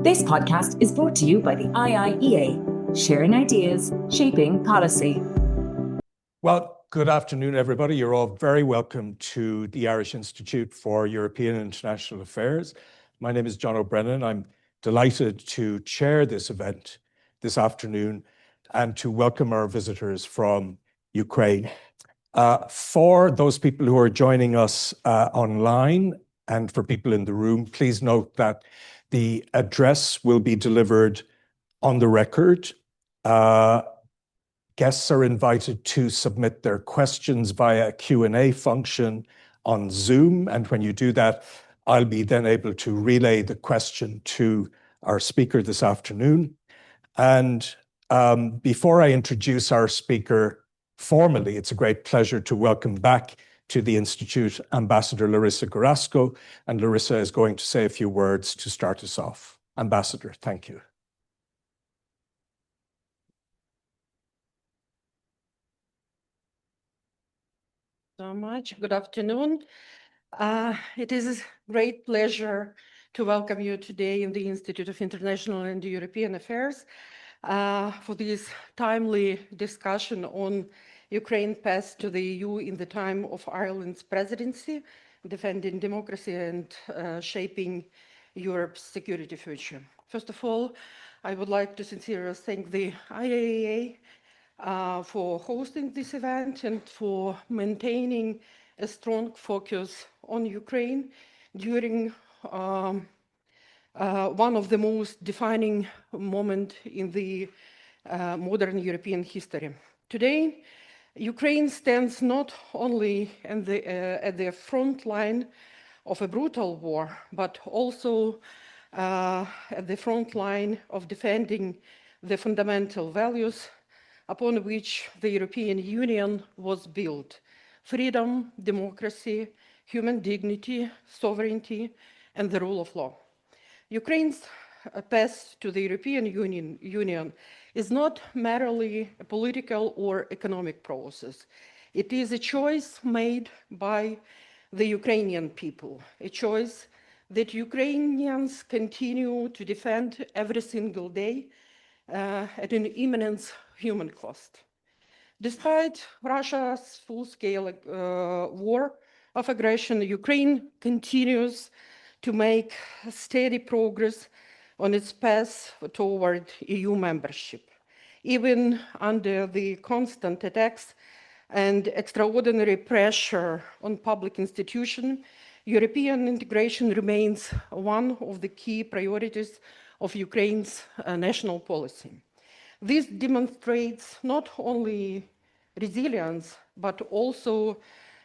This podcast is brought to you by the IIEA, sharing ideas, shaping policy. Well, good afternoon, everybody. You're all very welcome to the Irish Institute for European and International Affairs. My name is John O'Brennan. I'm delighted to chair this event this afternoon and to welcome our visitors from Ukraine. For those people who are joining us online and for people in the room, please note that the address will be delivered on the record. Guests are invited to submit their questions via a Q&A function on Zoom. And when you do that, I'll be then able to relay the question to our speaker this afternoon. And before I introduce our speaker formally, it's a great pleasure to welcome back to the Institute Ambassador Larissa Carrasco. And Larissa is going to say a few words to start us off. Ambassador, thank you. So much. Good afternoon. It is a great pleasure to welcome you today in the Institute of International and European Affairs for this timely discussion on Ukraine's path to the EU in the time of Ireland's presidency, defending democracy and shaping Europe's security future. First of all, I would like to sincerely thank the IAEA for hosting this event and for maintaining a strong focus on Ukraine during one of the most defining moments in the modern European history. Today, Ukraine stands not only at the front line of a brutal war, but also at the front line of defending the fundamental values upon which the European Union was built: freedom, democracy, human dignity, sovereignty, and the rule of law. Ukraine's path to the European Union is not merely a political or economic process. It is a choice made by the Ukrainian people, a choice that Ukrainians continue to defend every single day at an immense human cost. Despite Russia's full-scale war of aggression, Ukraine continues to make steady progress on its path toward EU membership. Even under the constant attacks and extraordinary pressure on public institutions, European integration remains one of the key priorities of Ukraine's national policy. This demonstrates not only resilience, but also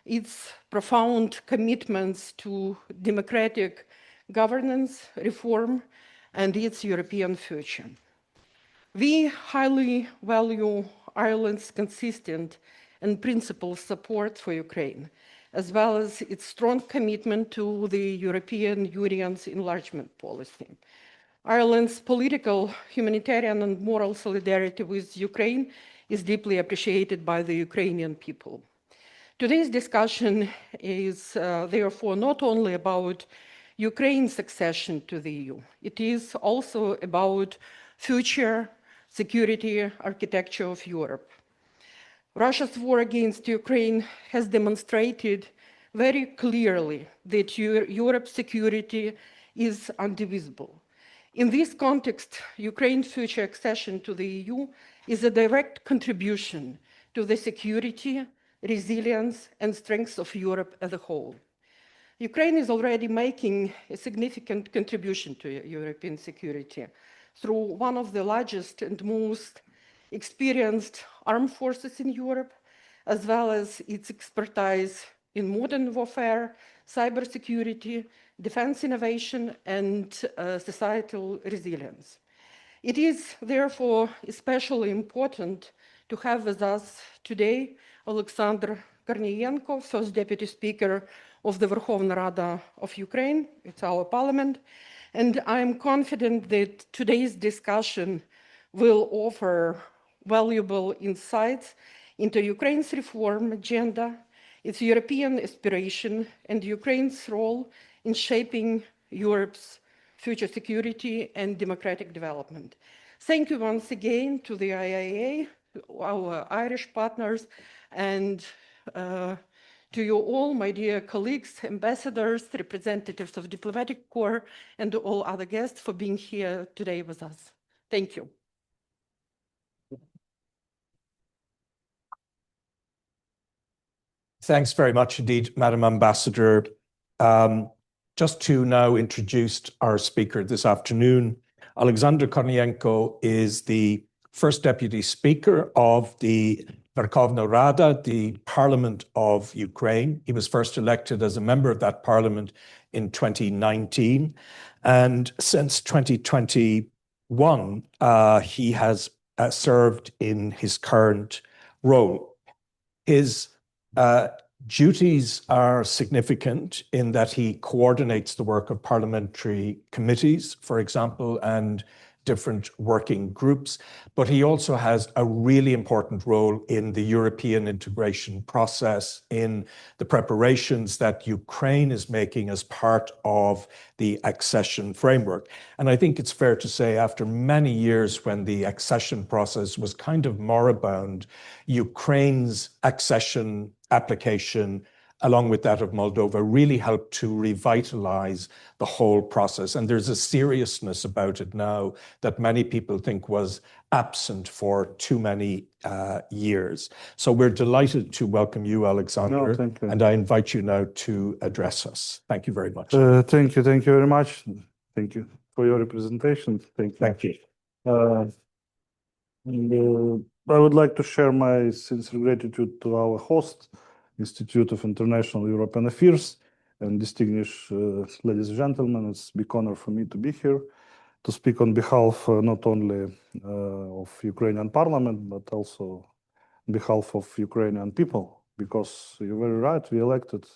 its profound commitments to democratic governance, reform, and its European future. We highly value Ireland's consistent and principled support for Ukraine, as well as its strong commitment to the European Union's enlargement policy. Ireland's political, humanitarian, and moral solidarity with Ukraine is deeply appreciated by the Ukrainian people. Today's discussion is therefore not only about Ukraine's accession to the EU, it is also about future security architecture of Europe. Russia's war against Ukraine has demonstrated very clearly that Europe's security is indivisible. In this context, Ukraine's future accession to the EU is a direct contribution to the security, resilience, and strength of Europe as a whole. Ukraine is already making a significant contribution to European security through one of the largest and most experienced armed forces in Europe, as well as its expertise in modern warfare, cybersecurity, defense innovation, and societal resilience. It is therefore especially important to have with us today Oleksandr Korniyenko, first Deputy Speaker of the Verkhovna Rada of Ukraine. It's our parliament. And I'm confident that today's discussion will offer valuable insights into Ukraine's reform agenda, its European aspiration, and Ukraine's role in shaping Europe's future security, and democratic development. Thank you once again to the IIA, our Irish partners, and to you all, my dear colleagues, ambassadors, representatives of diplomatic corps, and all other guests for being here today with us. Thank you. Thanks very much indeed, Madam Ambassador. Just to now introduce our speaker this afternoon, Oleksandr Korniyenko is the first Deputy Speaker of the Verkhovna Rada, the Parliament of Ukraine. He was first elected as a member of that parliament in 2019. And since 2021, he has served in his current role. His duties are significant in that he coordinates the work of parliamentary committees, for example, and different working groups, but he also has a really important role in the European integration process, in the preparations that Ukraine is making as part of the accession framework. And I think it's fair to say, after many years when the accession process was kind of moribund, Ukraine's accession application, along with that of Moldova, really helped to revitalize the whole process. And there's a seriousness about it now that many people think was absent for too many years. So we're delighted to welcome you, Oleksandr. No, thank you. And I invite you now to address us. Thank you very much. Thank you very much. Thank you for your representation. Thank you. I would like to share my sincere gratitude to our host, Institute of International European Affairs, and distinguished ladies and gentlemen. It's a big honor for me to be here to speak on behalf not only of Ukrainian Parliament, but also on behalf of Ukrainian people, because you're very right, we elected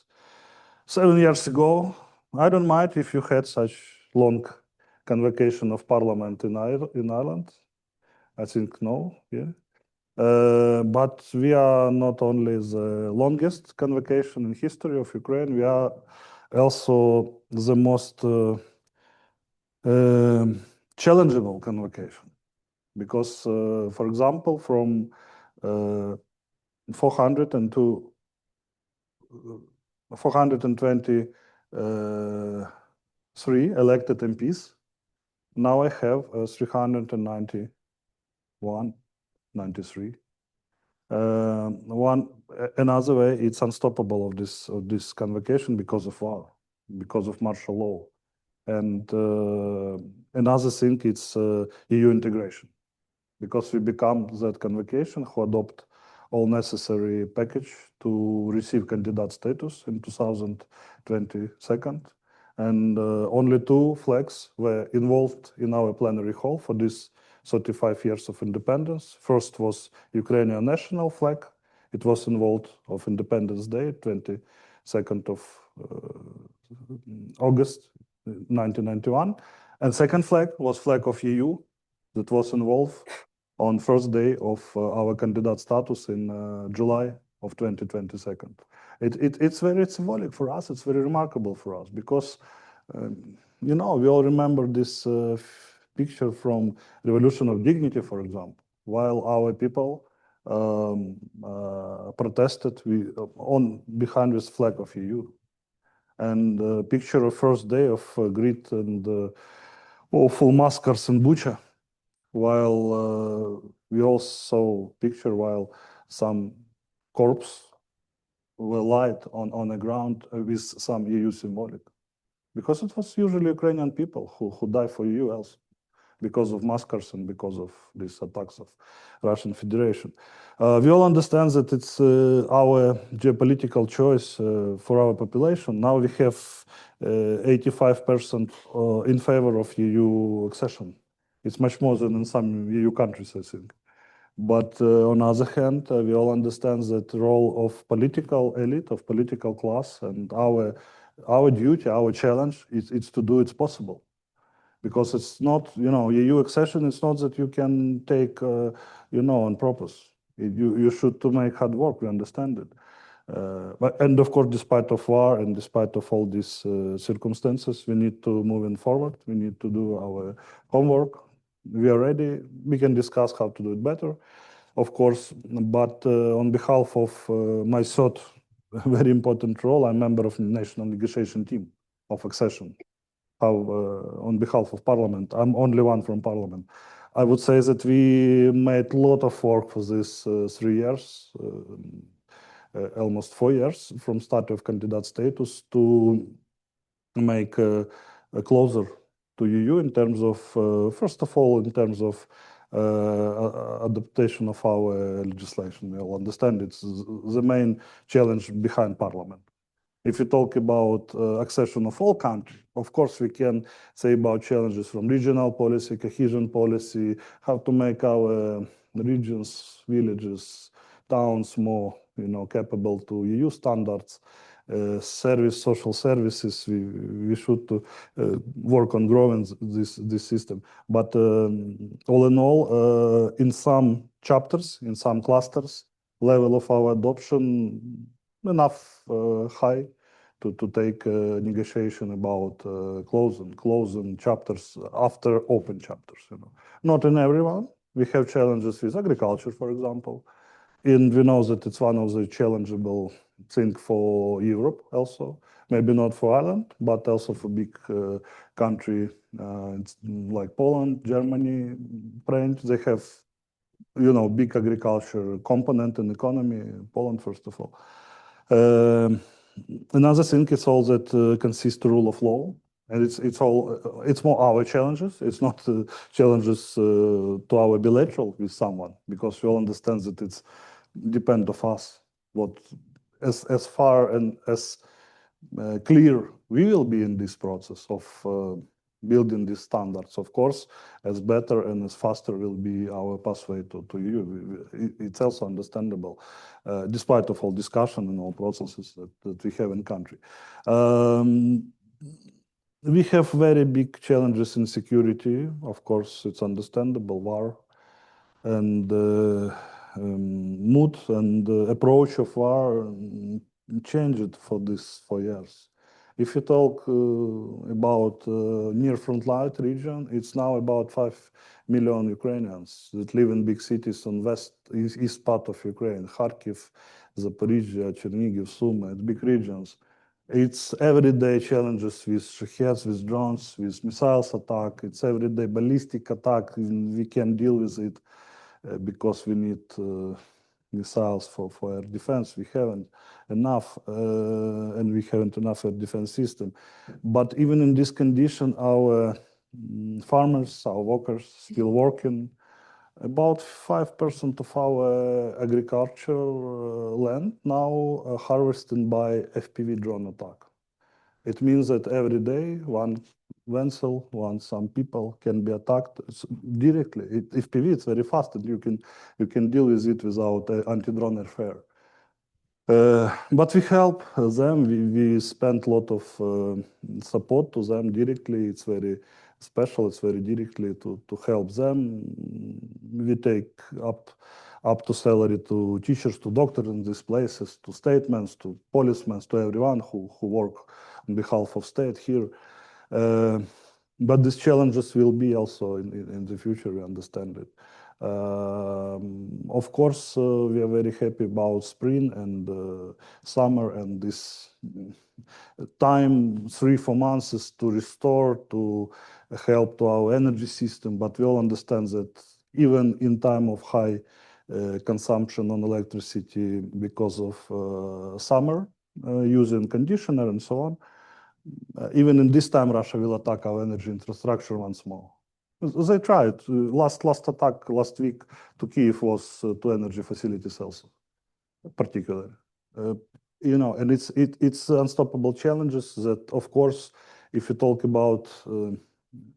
7 years ago. I don't mind if you had such long convocation of Parliament in Ireland. I think no, yeah. But we are not only the longest convocation in history of Ukraine, we are also the most challengeable convocation. Because, for example, from 423 elected MPs, now I have 391. 93. Another way, it's unstoppable of this convocation because of war, because of martial law, and another thing, it's EU integration, because we become that convocation who adopt all necessary package to receive candidate status in 2022, and only 2 flags were involved in our plenary hall for this 35 years of independence. First was Ukrainian national flag. It was involved of Independence Day, 22nd of August 1991. And second flag was flag of EU that was involved on first day of our candidate status in July of 2022. It's very symbolic for us. It's very remarkable for us because, you know, we all remember this picture from Revolution of Dignity, for example, while our people protested on behind this flag of EU. And the picture of first day of grid and awful massacres in Bucha, while we also picture while some corpse were laid on the ground with some EU symbolic. Because it was usually Ukrainian people who died for EU also, because of massacres and because of these attacks of Russian Federation. We all understand that it's our geopolitical choice for our population. Now we have 85% in favor of EU accession. It's much more than in some EU countries, I think. But on the other hand, we all understand that the role of political elite, of political class, and our duty, our challenge is to do it possible. Because it's not, you know, EU accession, it's not that you can take, you know, on purpose. You should to make hard work, we understand it. And of course, despite of war and despite of all these circumstances, we need to move forward. We need to do our homework. We are ready. We can discuss how to do it better, of course. But on behalf of my third very important role, I'm a member of the national negotiation team of accession. On behalf of Parliament, I'm only one from Parliament. I would say that we made a lot of work for these 3 years. Almost 4 years from start of candidate status to make closer to EU in terms of, first of all, in terms of adaptation of our legislation. We'll understand it's the main challenge behind Parliament. If you talk about accession of all countries, of course, we can say about challenges from regional policy, cohesion policy, how to make our regions, villages, towns more, capable to EU standards. Social services, we should work on growing this system. But all in all, in some chapters, in some clusters, level of our adoption enough high to take negotiation about closing chapters after open chapters. Not in everyone. We have challenges with agriculture, for example. And we know that it's one of the challengeable thing for Europe also. Maybe not for Ireland, but also for big country like Poland, Germany, France. They have, big agriculture component in economy. Poland, first of all. Another thing is all that consists rule of law. And it's more our challenges. It's not challenges to our bilateral with someone, because we all understand that it's depend of us. What as far and as clear we will be in this process of building these standards, of course, as better and as faster will be our pathway to EU. It's also understandable, despite of all discussion and all processes that we have in country. We have very big challenges in security. Of course, it's understandable, war and mood and approach of war changed for these 4 years. If you talk about near frontline region, it's now about 5 million Ukrainians that live in big cities on east part of Ukraine, Kharkiv, Zaporizhia, Chernigiv, Sumy, it's big regions. It's everyday challenges with shaheds, with drones, with missiles attack. It's everyday ballistic attack. We can deal with it because we need missiles for air defense. We haven't enough, and we haven't enough air defense system. But even in this condition, our farmers, our workers still working. About 5% of our agricultural land now harvested by FPV drone attack. It means that every day one vessel, some people can be attacked directly. FPV, it's very fast, and you can deal with it without anti-drone warfare. But we help them. We spend a lot of support to them directly. It's very special. It's very directly to help them. We take up to salary to teachers, to doctors in these places, to statesmen, to policemen, to everyone who work on behalf of state here. But these challenges will be also in the future, we understand it. Of course, we are very happy about spring and summer and this time, 3-4 months is to restore, to help to our energy system. But we all understand that even in time of high consumption on electricity because of summer, using conditioner and so on, even in this time, Russia will attack our energy infrastructure once more. They tried. Last attack last week to Kyiv was to energy facilities also, particularly. And it's unstoppable challenges that, of course, if you talk about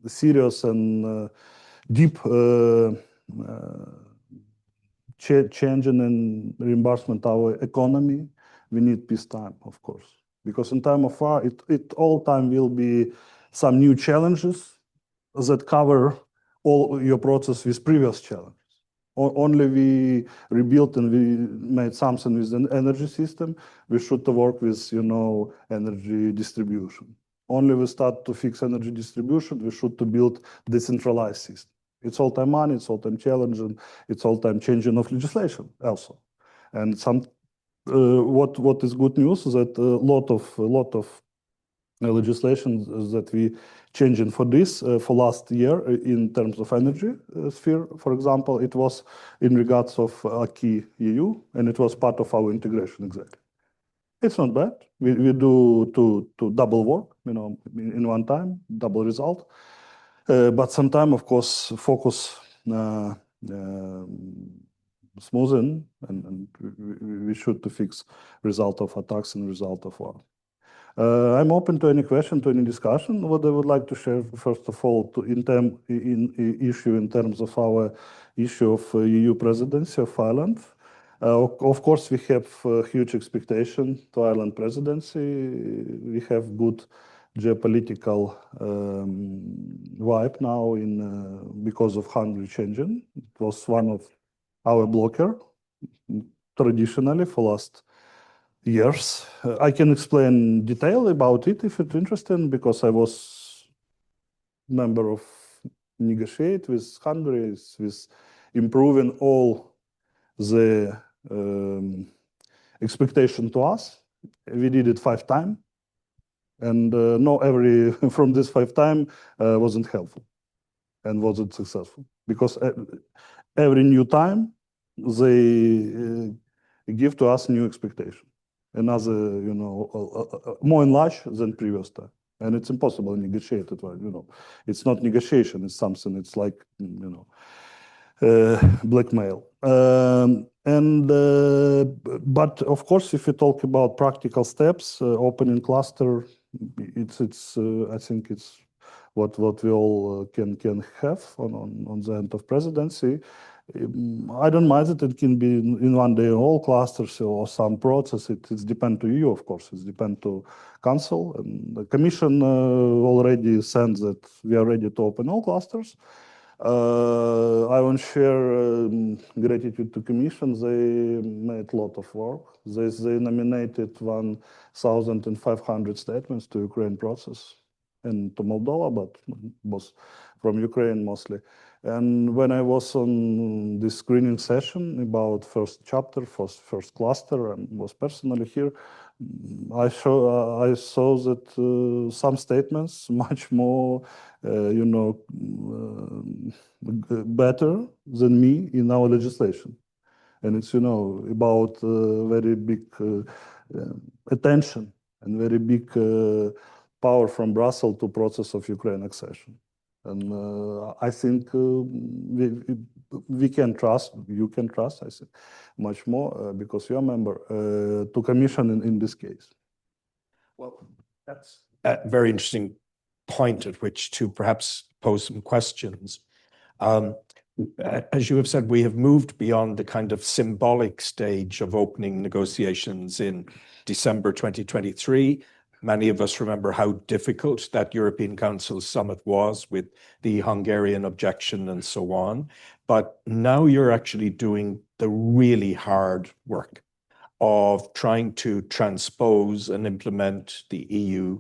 serious and deep changing and reimbursement our economy, we need peacetime, of course. Because in time of war, it all time will be some new challenges that cover all your process with previous challenges. Only we rebuilt and we made something with an energy system. We should work with, energy distribution. Only we start to fix energy distribution, we should to build decentralized system. It's all time money, it's all time challenge, and it's all time changing of legislation also. And what is good news is that a lot of legislation that we changing for this for last year in terms of energy sphere, for example, it was in regards of key EU, and it was part of our integration exactly. It's not bad. We do to double work, in one time, double result. But sometimes, of course, focus smoothing, and we should to fix result of attacks and result of war. I'm open to any question, to any discussion. What I would like to share, first of all, in terms of our issue of EU presidency of Ireland. Of course, we have huge expectation to Ireland presidency. We have good geopolitical vibe now because of Hungary changing. It was one of our blocker traditionally for last years. I can explain detail about it if it's interesting, because I was member of negotiate with Hungary, with improving all the expectation to us. We did it 5 times, and no every from this 5 times wasn't helpful and wasn't successful, because every new time they give to us new expectation, another more enlarged than previous time, and it's impossible to negotiate it. It's not negotiation, it's something, it's like blackmail. But of course, if you talk about practical steps, opening cluster, it's I think it's what we all can have on the end of presidency. I don't mind that it can be in one day all clusters or some process. It's depend to you, of course. It's depend to council, and the commission already sent that we are ready to open all clusters. I want to share gratitude to Commission. They made a lot of work. They nominated 1,500 statements to Ukraine process and to Moldova, but was from Ukraine mostly. And when I was on this screening session about first chapter, first cluster, and was personally here, I saw that some statements much more, better than me in our legislation, and it's about very big attention and very big power from Brussels to process of Ukraine accession. And I think we can trust, you can trust, I think, much more because you're a member to Commission in this case. Well, that's a very interesting point at which to perhaps pose some questions. As you have said, we have moved beyond the kind of symbolic stage of opening negotiations in December 2023. Many of us remember how difficult that European Council summit was with the Hungarian objection and so on. But now you're actually doing the really hard work of trying to transpose and implement the EU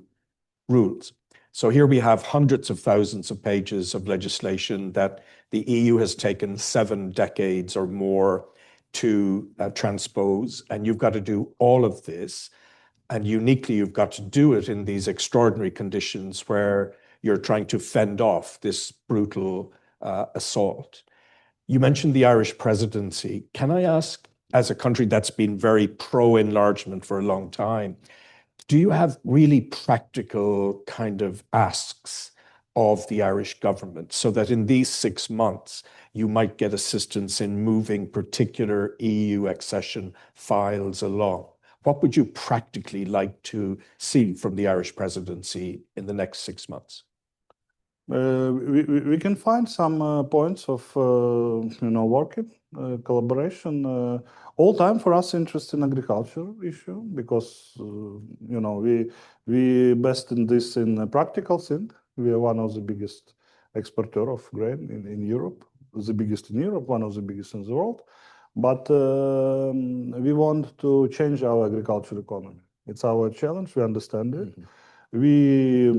rules. So here we have hundreds of thousands of pages of legislation that the EU has taken 7 decades or more to transpose, and you've got to do all of this. And uniquely, you've got to do it in these extraordinary conditions where you're trying to fend off this brutal assault. You mentioned the Irish presidency. Can I ask, as a country that's been very pro-enlargement for a long time, do you have really practical kind of asks of the Irish government so that in these 6 months, you might get assistance in moving particular EU accession files along? What would you practically like to see from the Irish presidency in the next 6 months? We can find some points of working collaboration. All time for us interest in agriculture issue because we best in this in a practical thing. We are one of the biggest exporter of grain in Europe. the biggest in Europe, one of the biggest in the world. But we want to change our agricultural economy. It's our challenge. We understand it. We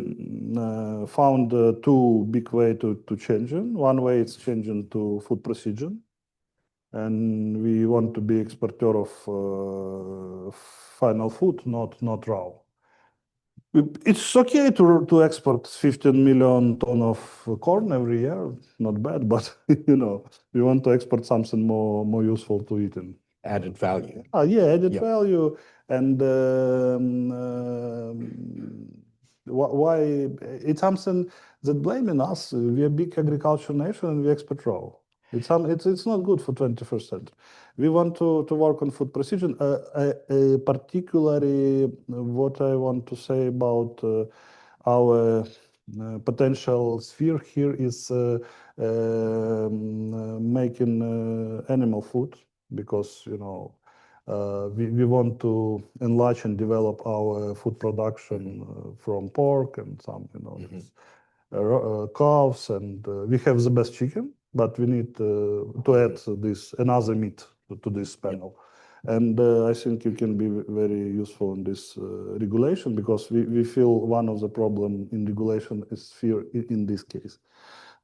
found two big ways to change it. One way is changing to food precision. And we want to be exporter of final food, not raw. It's okay to export 15 million ton of corn every year, not bad, but we want to export something more useful to eating. Added value. Yeah, added value. And why it's something that blaming us. We're a big agricultural nation and we export raw. It's not good for 21st century. We want to work on food precision. Particularly, what I want to say about our potential sphere here is making animal food, because we want to enlarge and develop our food production from pork and some calves, and we have the best chicken. But we need to add this another meat to this panel. And I think it can be very useful in this regulation, because we feel one of the problem in regulation is fear in this case.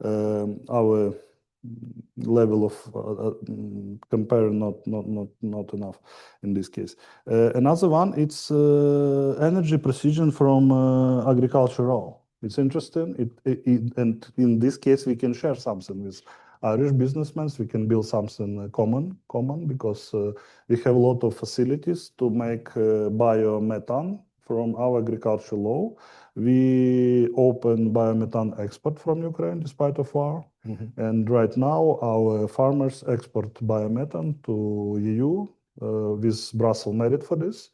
Our level of compare not enough in this case. Another one, it's energy precision from agricultural. It's interesting. And in this case, we can share something with Irish businessmen. We can build something common, because we have a lot of facilities to make biomethane from our agricultural law. We open biomethane export from Ukraine despite of war. And right now, our farmers export biomethane to EU with Brussels merit for this.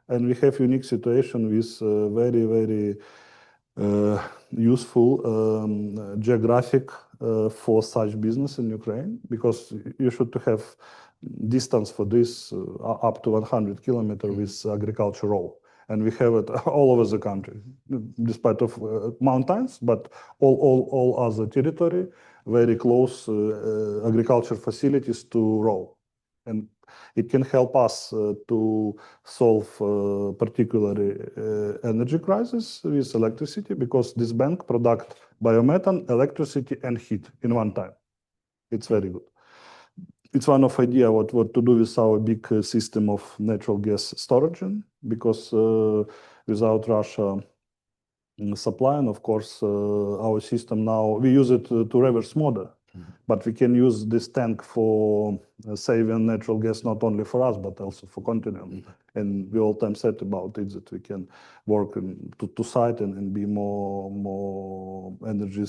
And we have unique situation with very, very useful geographic for such business in Ukraine, because you should have distance for this up to 100 kilometers with agricultural. And we have it all over the country, despite of mountains, but all other territory, very close agriculture facilities to raw. And it can help us to solve particularly energy crisis with electricity, because this bank product biomethane, electricity, and heat in one time. It's very good. It's one of idea what to do with our big system of natural gas storage, because without Russia supply, and of course our system now, we use it to reverse model. But we can use this tank for saving natural gas, not only for us, but also for continent. And we all time said about it that we can work to site and be more energy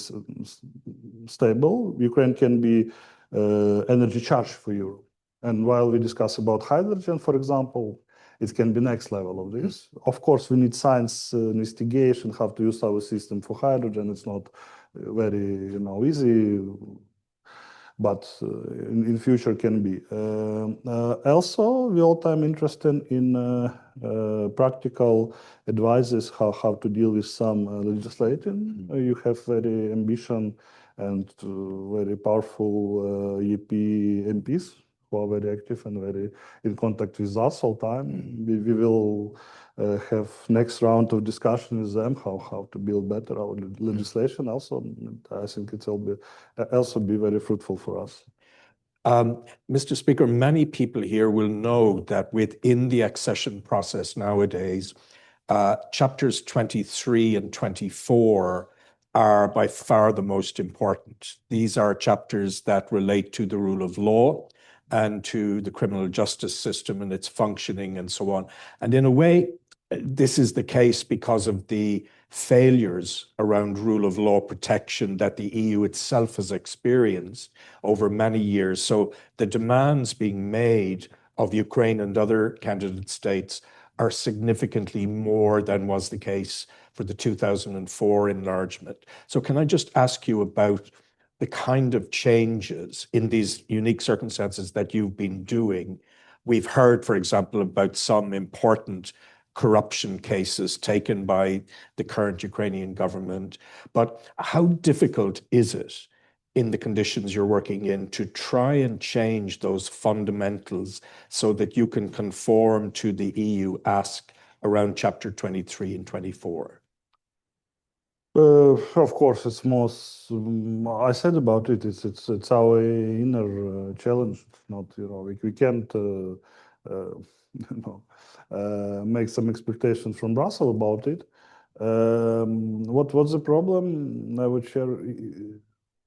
stable. Ukraine can be energy charge for Europe. And while we discuss about hydrogen, for example, it can be next level of this. Of course, we need science investigation, how to use our system for hydrogen. It's not very easy, but in future can be. Also, we all time interested in practical advices how to deal with some legislation. You have very ambition and very powerful EP MPs who are very active and very in contact with us all time. We will have next round of discussion with them how to build better our legislation. Also, I think it will also be very fruitful for us. Mr. Speaker, many people here will know that within the accession process nowadays, chapters 23 and 24 are by far the most important. These are chapters that relate to the rule of law and to the criminal justice system and its functioning and so on. And in a way, this is the case because of the failures around rule of law protection that the EU itself has experienced over many years. So the demands being made of Ukraine and other candidate states are significantly more than was the case for the 2004 enlargement. So can I just ask you about the kind of changes in these unique circumstances that you've been doing? We've heard, for example, about some important corruption cases taken by the current Ukrainian government. But how difficult is it in the conditions you're working in to try and change those fundamentals so that you can conform to the EU ask around Chapter 23 and 24? Of course, it's most. I said about it. It's our inner challenge. Not we can't make some expectations from Brussels about it. What's the problem? I would share.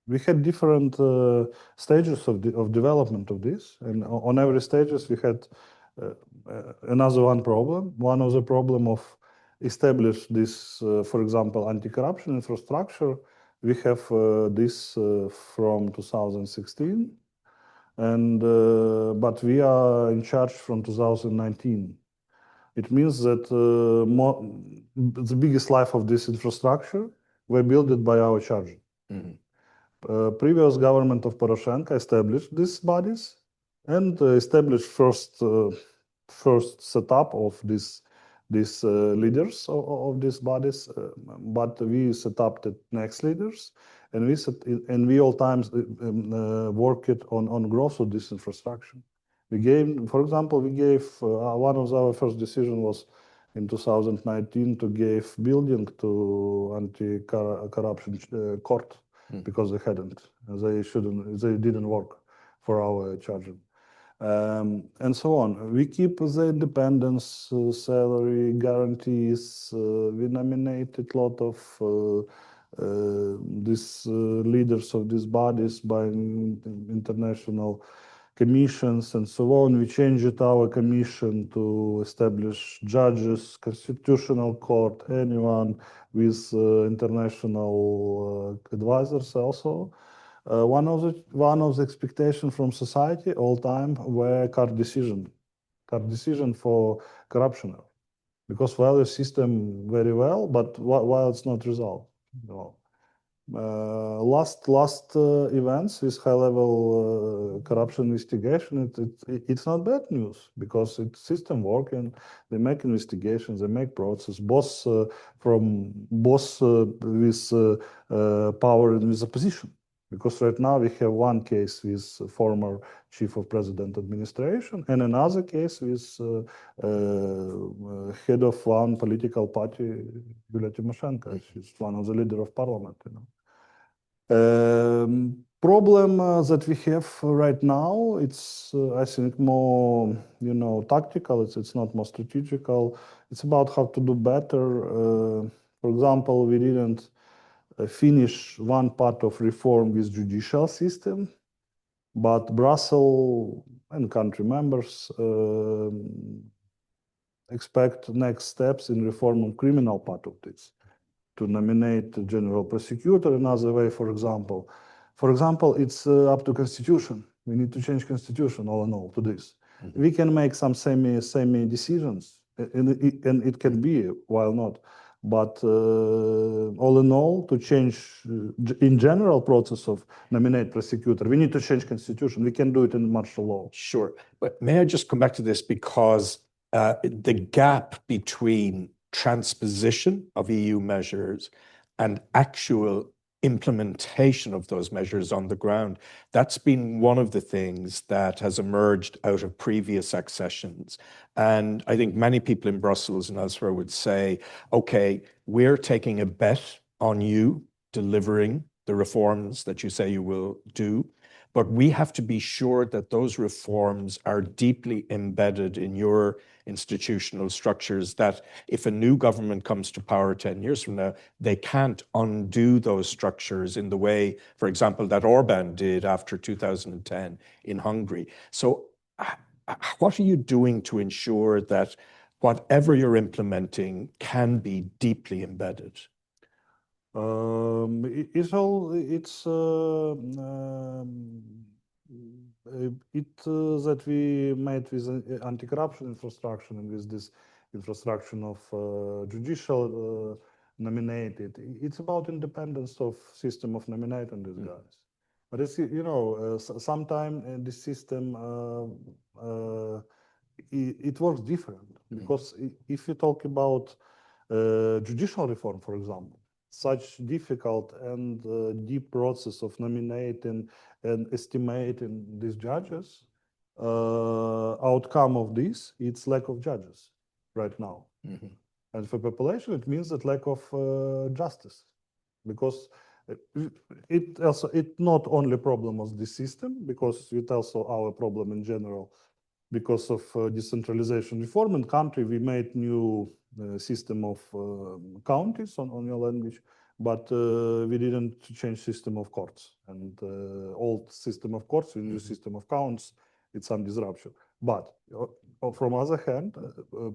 We had different stages of development of this, and on every stages we had another one problem. One of the problem of establish this, for example, anti-corruption infrastructure. We have this from 2016, and but we are in charge from 2019. It means that the biggest life of this infrastructure were built by our charge. Previous government of Poroshenko established these bodies and established first setup of these leaders of these bodies, but we set up the next leaders, and we all times worked on growth of this infrastructure. We gave, for example, one of our first decision was in 2019 to give building to anti-corruption court because they didn't work for our charging. And so on. We keep the independence, salary guarantees. We nominated a lot of these leaders of these bodies by international commissions and so on. We changed our commission to establish judges, constitutional court, anyone with international advisors also. One of the expectations from society all time were court decision for corruption, because value system very well, but while it's not resolved. Last events with high-level corruption investigation, it's not bad news, because it's system working. They make investigations, they make process, both with power and with opposition. Because right now we have one case with former chief of president administration and another case with head of one political party, Yulia Tymoshenko. She's one of the leader of parliament. Problem that we have right now, it's I think more tactical. It's not more strategical. It's about how to do better. For example, we didn't finish one part of reform with judicial system, but Brussels and country members expect next steps in reform of criminal part of this, to nominate a general prosecutor another way, for example. For example, it's up to constitution. We need to change constitution all in all to this. We can make some semi decisions, and it can be, while not. But all in all, to change in general process of nominate prosecutor, we need to change constitution. We can do it in martial law. Sure, but may I just come back to this, because the gap between transposition of EU measures and actual implementation of those measures on the ground, that's been one of the things that has emerged out of previous accessions. And I think many people in Brussels and elsewhere would say, okay, we're taking a bet on you delivering the reforms that you say you will do, but we have to be sure that those reforms are deeply embedded in your institutional structures, that if a new government comes to power 10 years from now, they can't undo those structures in the way, for example, that Orban did after 2010 in Hungary. So what are you doing to ensure that whatever you're implementing can be deeply embedded? That we made with anti-corruption infrastructure and with this infrastructure of judicial nominated. It's about independence of system of nominating these guys. But it's sometimes this system it works different, because if you talk about judicial reform, for example, such difficult and deep process of nominating and estimating these judges, outcome of this, it's lack of judges right now. And for population, it means that lack of justice, because it not only problem of the system, because it also our problem in general, because of decentralization reform in country. We made new system of counties on your language, but we didn't change system of courts, and old system of courts, new system of counts, it's some disruption. But from other hand,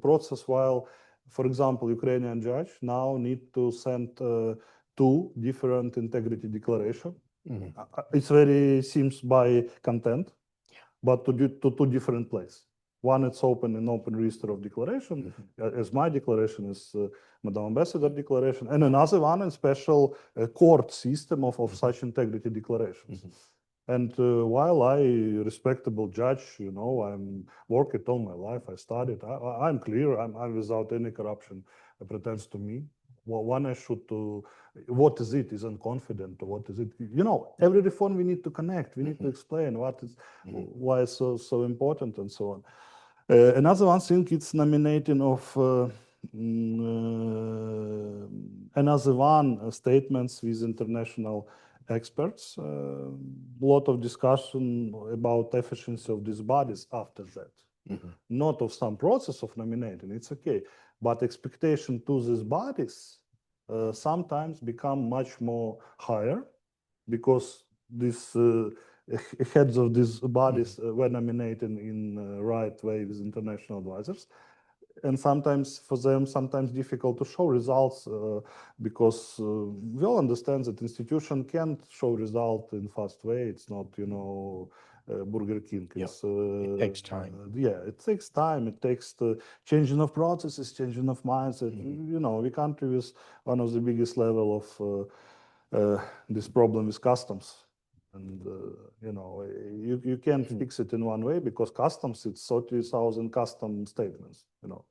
process, while, for example, Ukrainian judge now need to send two different integrity declaration. It's very seems by content, but to two different places. One, it's open in open register of declaration, as my declaration is Madam Ambassador declaration, and another one in special court system of such integrity declarations. And while I respectable judge, you know, I'm working all my life, I studied, I'm clear, I'm without any corruption pretends to me. Well, one I should to, what is it? Isn't confident, or what is it? You know, every reform we need to connect, we need to explain what is, why it's so important, and so on. Another one thing, it's nominating of another one statements with international experts. A lot of discussion about efficiency of these bodies after that. Not of some process of nominating, it's okay, but expectation to these bodies sometimes become much more higher, because these heads of these bodies were nominated in right way with international advisors. And sometimes for them, sometimes difficult to show results because we all understand that institution can't show result in fast way. It's not, you know, Burger King. It's, it takes time. Yeah, it takes time. It takes the changing of processes, changing of mindset. You know, we country with one of the biggest level of this problem with customs. And, you know, you can't fix it in one way, because customs, it's 30,000 custom statements, you know.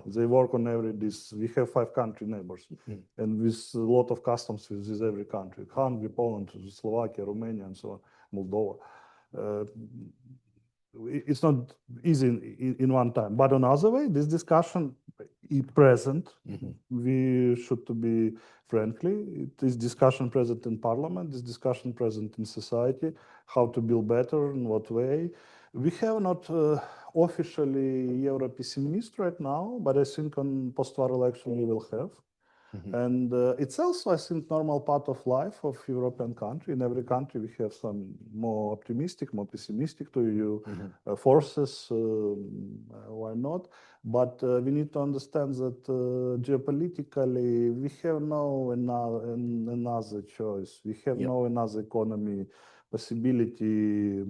They work on every this. We have 5 country neighbors, and with a lot of customs with every country: Hungary, Poland, Slovakia, Romania, and so on, Moldova. It's not easy in one time. But on other way, this discussion is present. We should to be frankly. It is discussion present in parliament. This discussion present in society. How to build better, in what way. We have not officially Euro pessimist right now, but I think on post-war election we will have. And it's also, I think, normal part of life of European country. In every country, we have some more optimistic, more pessimistic to you forces. Why not? But we need to understand that geopolitically, we have no another choice. We have no another economy possibility,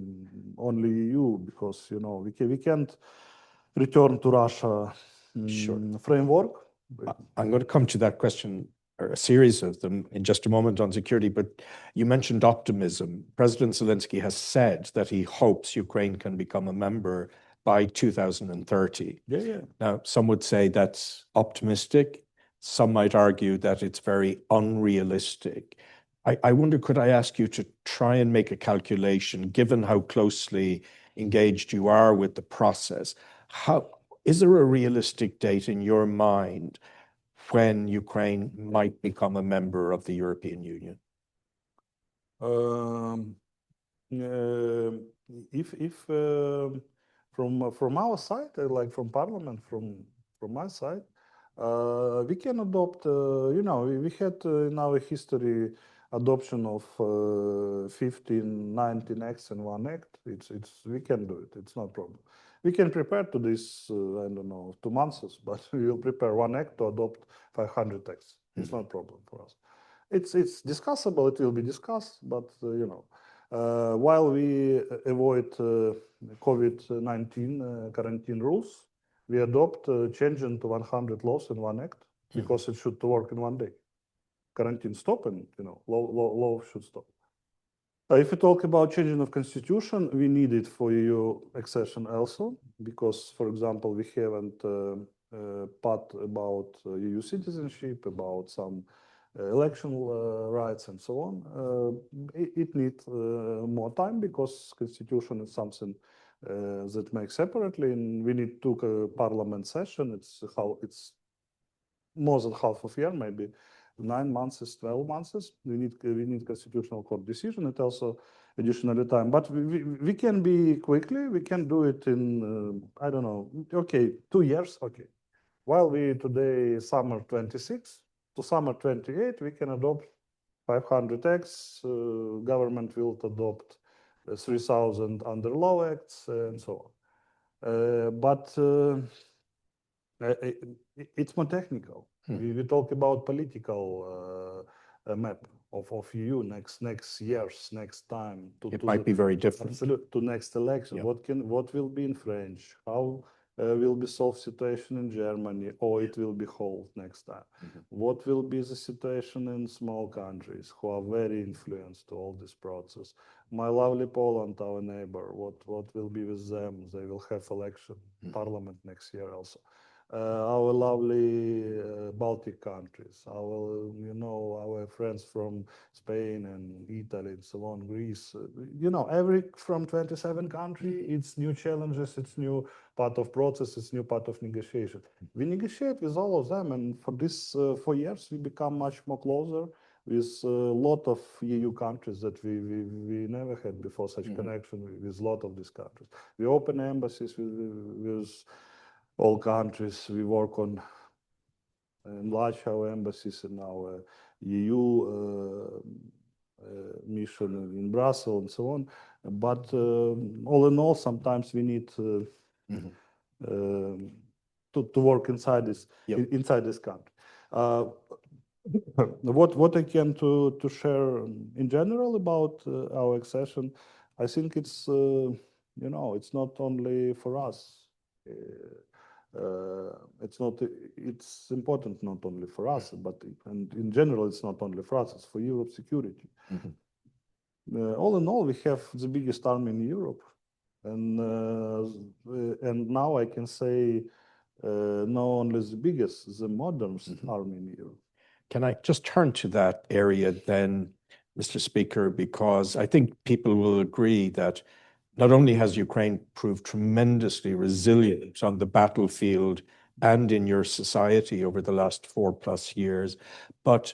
only EU, because, you know, we can't return to Russia framework. I'm going to come to that question, or a series of them, in just a moment on security, but you mentioned optimism. President Zelensky has said that he hopes Ukraine can become a member by 2030. Now, some would say that's optimistic. Some might argue that it's very unrealistic. I wonder, could I ask you to try and make a calculation, given how closely engaged you are with the process? Is there a realistic date in your mind when Ukraine might become a member of the European Union? If from our side, like from Parliament, from my side, we can adopt. You know, we had in our history adoption of 15, 19 acts and 1 act. We can do it. It's not a problem. We can prepare to this, I don't know, 2 months, but we will prepare 1 act to adopt 500 acts. It's not a problem for us. It's discussable, it will be discussed, but, you know, while we avoid COVID-19 quarantine rules, we adopt changing to 100 laws in 1 act, because it should work in 1 day. Quarantine stop, and, you know, law should stop. If we talk about changing of constitution, we need it for EU accession also, because, for example, we haven't part about EU citizenship, about some election rights and so on. It needs more time because constitution is something that makes separately, and we need two parliament session. It's more than half of year, maybe 9 months, 12 months. We need constitutional court decision. It also additional time, but we can be quickly. We can do it in I don't know. Okay, 2 years. Okay, while we today summer 26 to summer 28, we can adopt 500 acts. Government will adopt 3,000 under law acts and so on. But it's more technical. We talk about political map of EU next years, next time. It might be very different. Absolutely, to next election. Yeah. What will be in French? How will be solved situation in Germany, or it will be held next time? What will be the situation in small countries who are very influenced to all this process? My lovely Poland, our neighbor, what will be with them? They will have election, parliament next year also. Our lovely Baltic countries, our friends from Spain and Italy and so on, Greece, every from 27 countries, it's new challenges, it's new part of process, it's new part of negotiation. We negotiate with all of them, and for this 4 years, we become much more closer with a lot of EU countries that we never had before such connection with a lot of these countries. We open embassies with all countries. We work on enlarge our embassies in our EU mission in Brussels and so on. But all in all, sometimes we need to work inside this country. What I can to share in general about our accession, I think it's it's not only for us. It's important not only for us, but and in general, it's not only for us, it's for Europe's security. All in all, we have the biggest army in Europe. And now I can say not only the biggest, the modernist army in Europe. Can I just turn to that area then, Mr. Speaker, because I think people will agree that not only has Ukraine proved tremendously resilient on the battlefield and in your society over the last 4+ years, but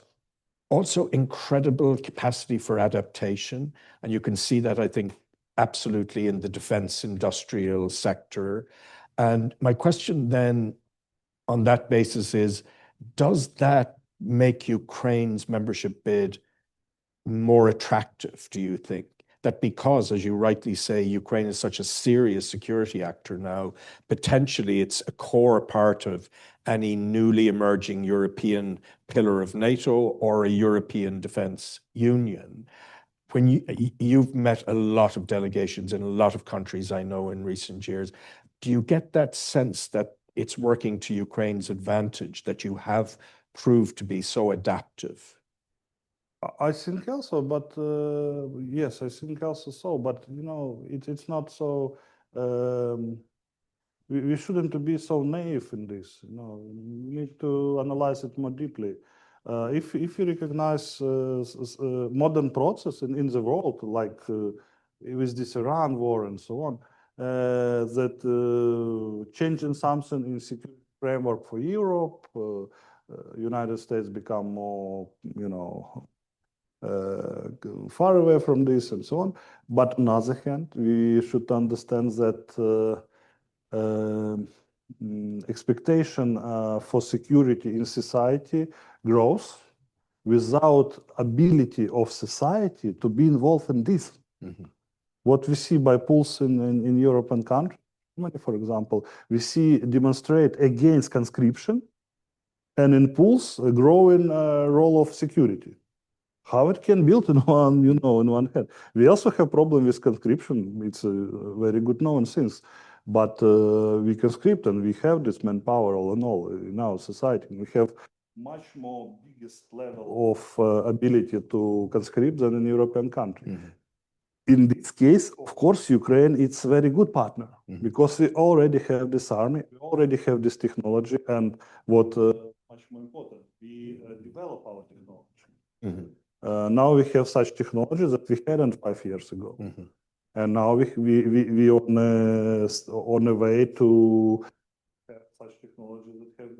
also incredible capacity for adaptation. And you can see that, I think, absolutely in the defense industrial sector. And my question then on that basis is, does that make Ukraine's membership bid more attractive, do you think? That because, as you rightly say, Ukraine is such a serious security actor now, potentially it's a core part of any newly emerging European pillar of NATO or a European defense union. When you've met a lot of delegations in a lot of countries, I know, in recent years, do you get that sense that it's working to Ukraine's advantage, that you have proved to be so adaptive? I think also, but yes, I think also so. But it's not so. We shouldn't be so naive in this. We need to analyze it more deeply. If you recognize modern process in the world, like with this Iran war and so on, that changing something in security framework for Europe, United States become more, far away from this and so on. But on the other hand, we should understand that expectation for security in society grows without ability of society to be involved in this. What we see by pulse in European countries, for example, we see demonstrate against conscription and in pulse a growing role of security. How it can build in one, in one hand. We also have problem with conscription. It's a very good known things, but we conscript and we have this manpower all in all in our society. We have much more biggest level of ability to conscript than in European country. In this case, of course, Ukraine it's a very good partner because we already have this army, we already have this technology, and what much more important, we develop our technology. Now we have such technology that we hadn't 5 years ago. And now we on a way to have such technology that have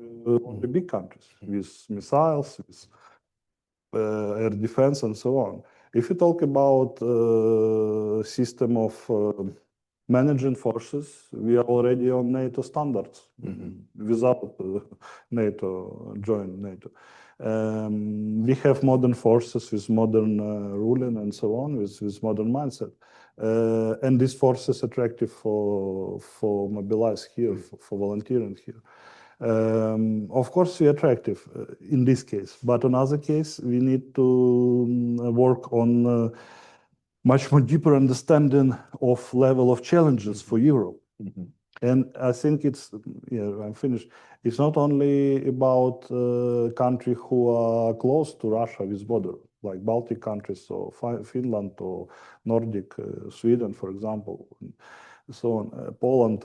on the big countries with missiles, with air defense, and so on. If you talk about system of managing forces, we are already on NATO standards without NATO, join NATO. We have modern forces with modern ruling and so on, with modern mindset. And these forces attractive for mobilize here, for volunteering here. Of course, we are attractive in this case, but on other case, we need to work on much more deeper understanding of level of challenges for Europe. And I think it's, I'm finished. It's not only about countries who are close to Russia with border, like Baltic countries or Finland or Nordic, Sweden, for example, so on, Poland.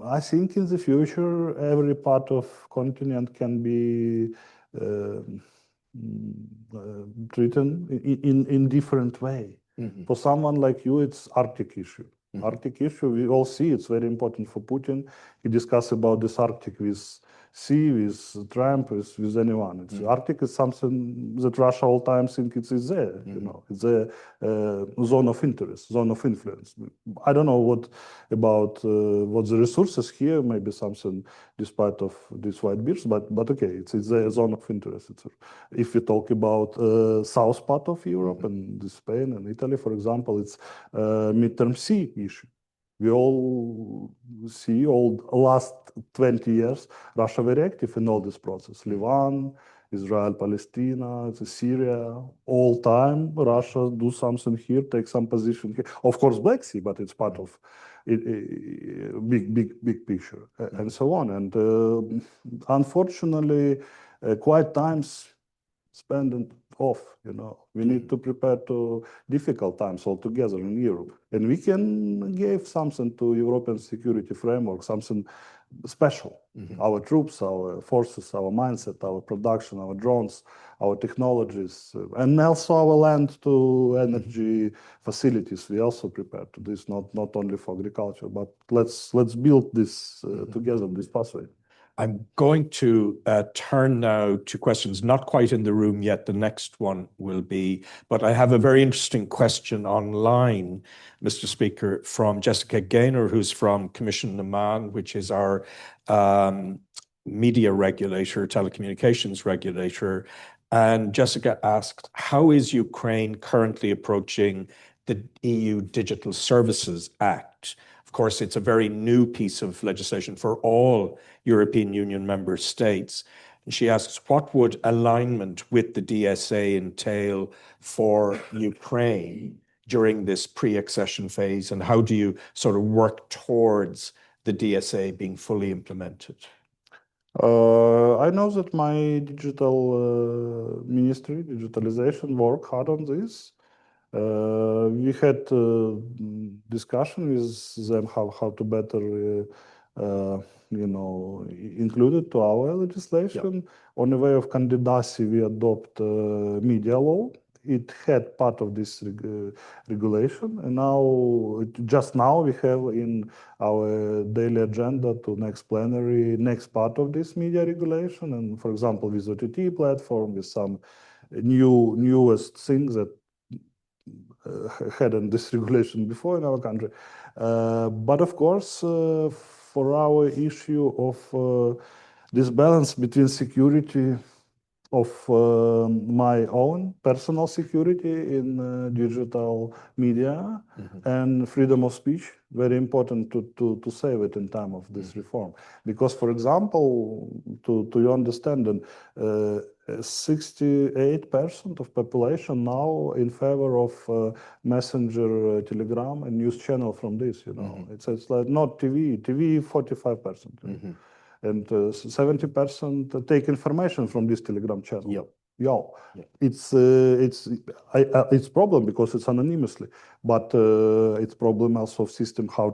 I think in the future, every part of continent can be treated in different way. For someone like you, it's Arctic issue. Arctic issue, we all see it's very important for Putin. He discussed about this Arctic with Xi, with Trump, with anyone. It's Arctic is something that Russia all time think it's there. You know, it's a zone of interest, zone of influence. I don't know what about what the resources here. Maybe something despite of these white bears, but okay, it's a zone of interest. If we talk about south part of Europe and Spain and Italy, for example, it's midterm sea issue. We all see last 20 years, Russia very active in all this process. Lebanon, Israel, Palestine, Syria, all time Russia do something here, take some position here. Of course, Black Sea, but it's part of a big picture and so on. And unfortunately, quite times spent off, you know. We need to prepare to difficult times altogether in Europe. And we can give something to European security framework, something special. Our troops, our forces, our mindset, our production, our drones, our technologies, and also our land to energy facilities. We also prepare to this, not only for agriculture, but let's build this together, this pathway. I'm going to turn now to questions, not quite in the room yet. The next one will be, but I have a very interesting question online, Mr. Speaker, from Jessica Gaynor, who's from Commission Naman, which is our media regulator, telecommunications regulator. And Jessica asked, how is Ukraine currently approaching the EU Digital Services Act? Of course, it's a very new piece of legislation for all European Union member states. And she asks, what would alignment with the DSA entail for Ukraine during this pre-accession phase? And how do you sort of work towards the DSA being fully implemented? I know that my digital ministry, digitalization, work hard on this. We had discussion with them how to better, include it to our legislation. Yep. On the way of candidacy, we adopt media law. It had part of this regulation, and now, just now, we have in our daily agenda to next plenary, next part of this media regulation, and for example, with OTT platform, with some newest things that hadn't this regulation before in our country. But of course, for our issue of this balance between security of my own personal security in digital media and freedom of speech, very important to save it in time of this reform. Because, for example, to your understanding, 68% of population now in favor of messenger, telegram, and news channel from this, you know. It's like not TV, 45%. And 70% take information from this telegram channel. Yep. It's problem because it's anonymously, but it's problem also of system how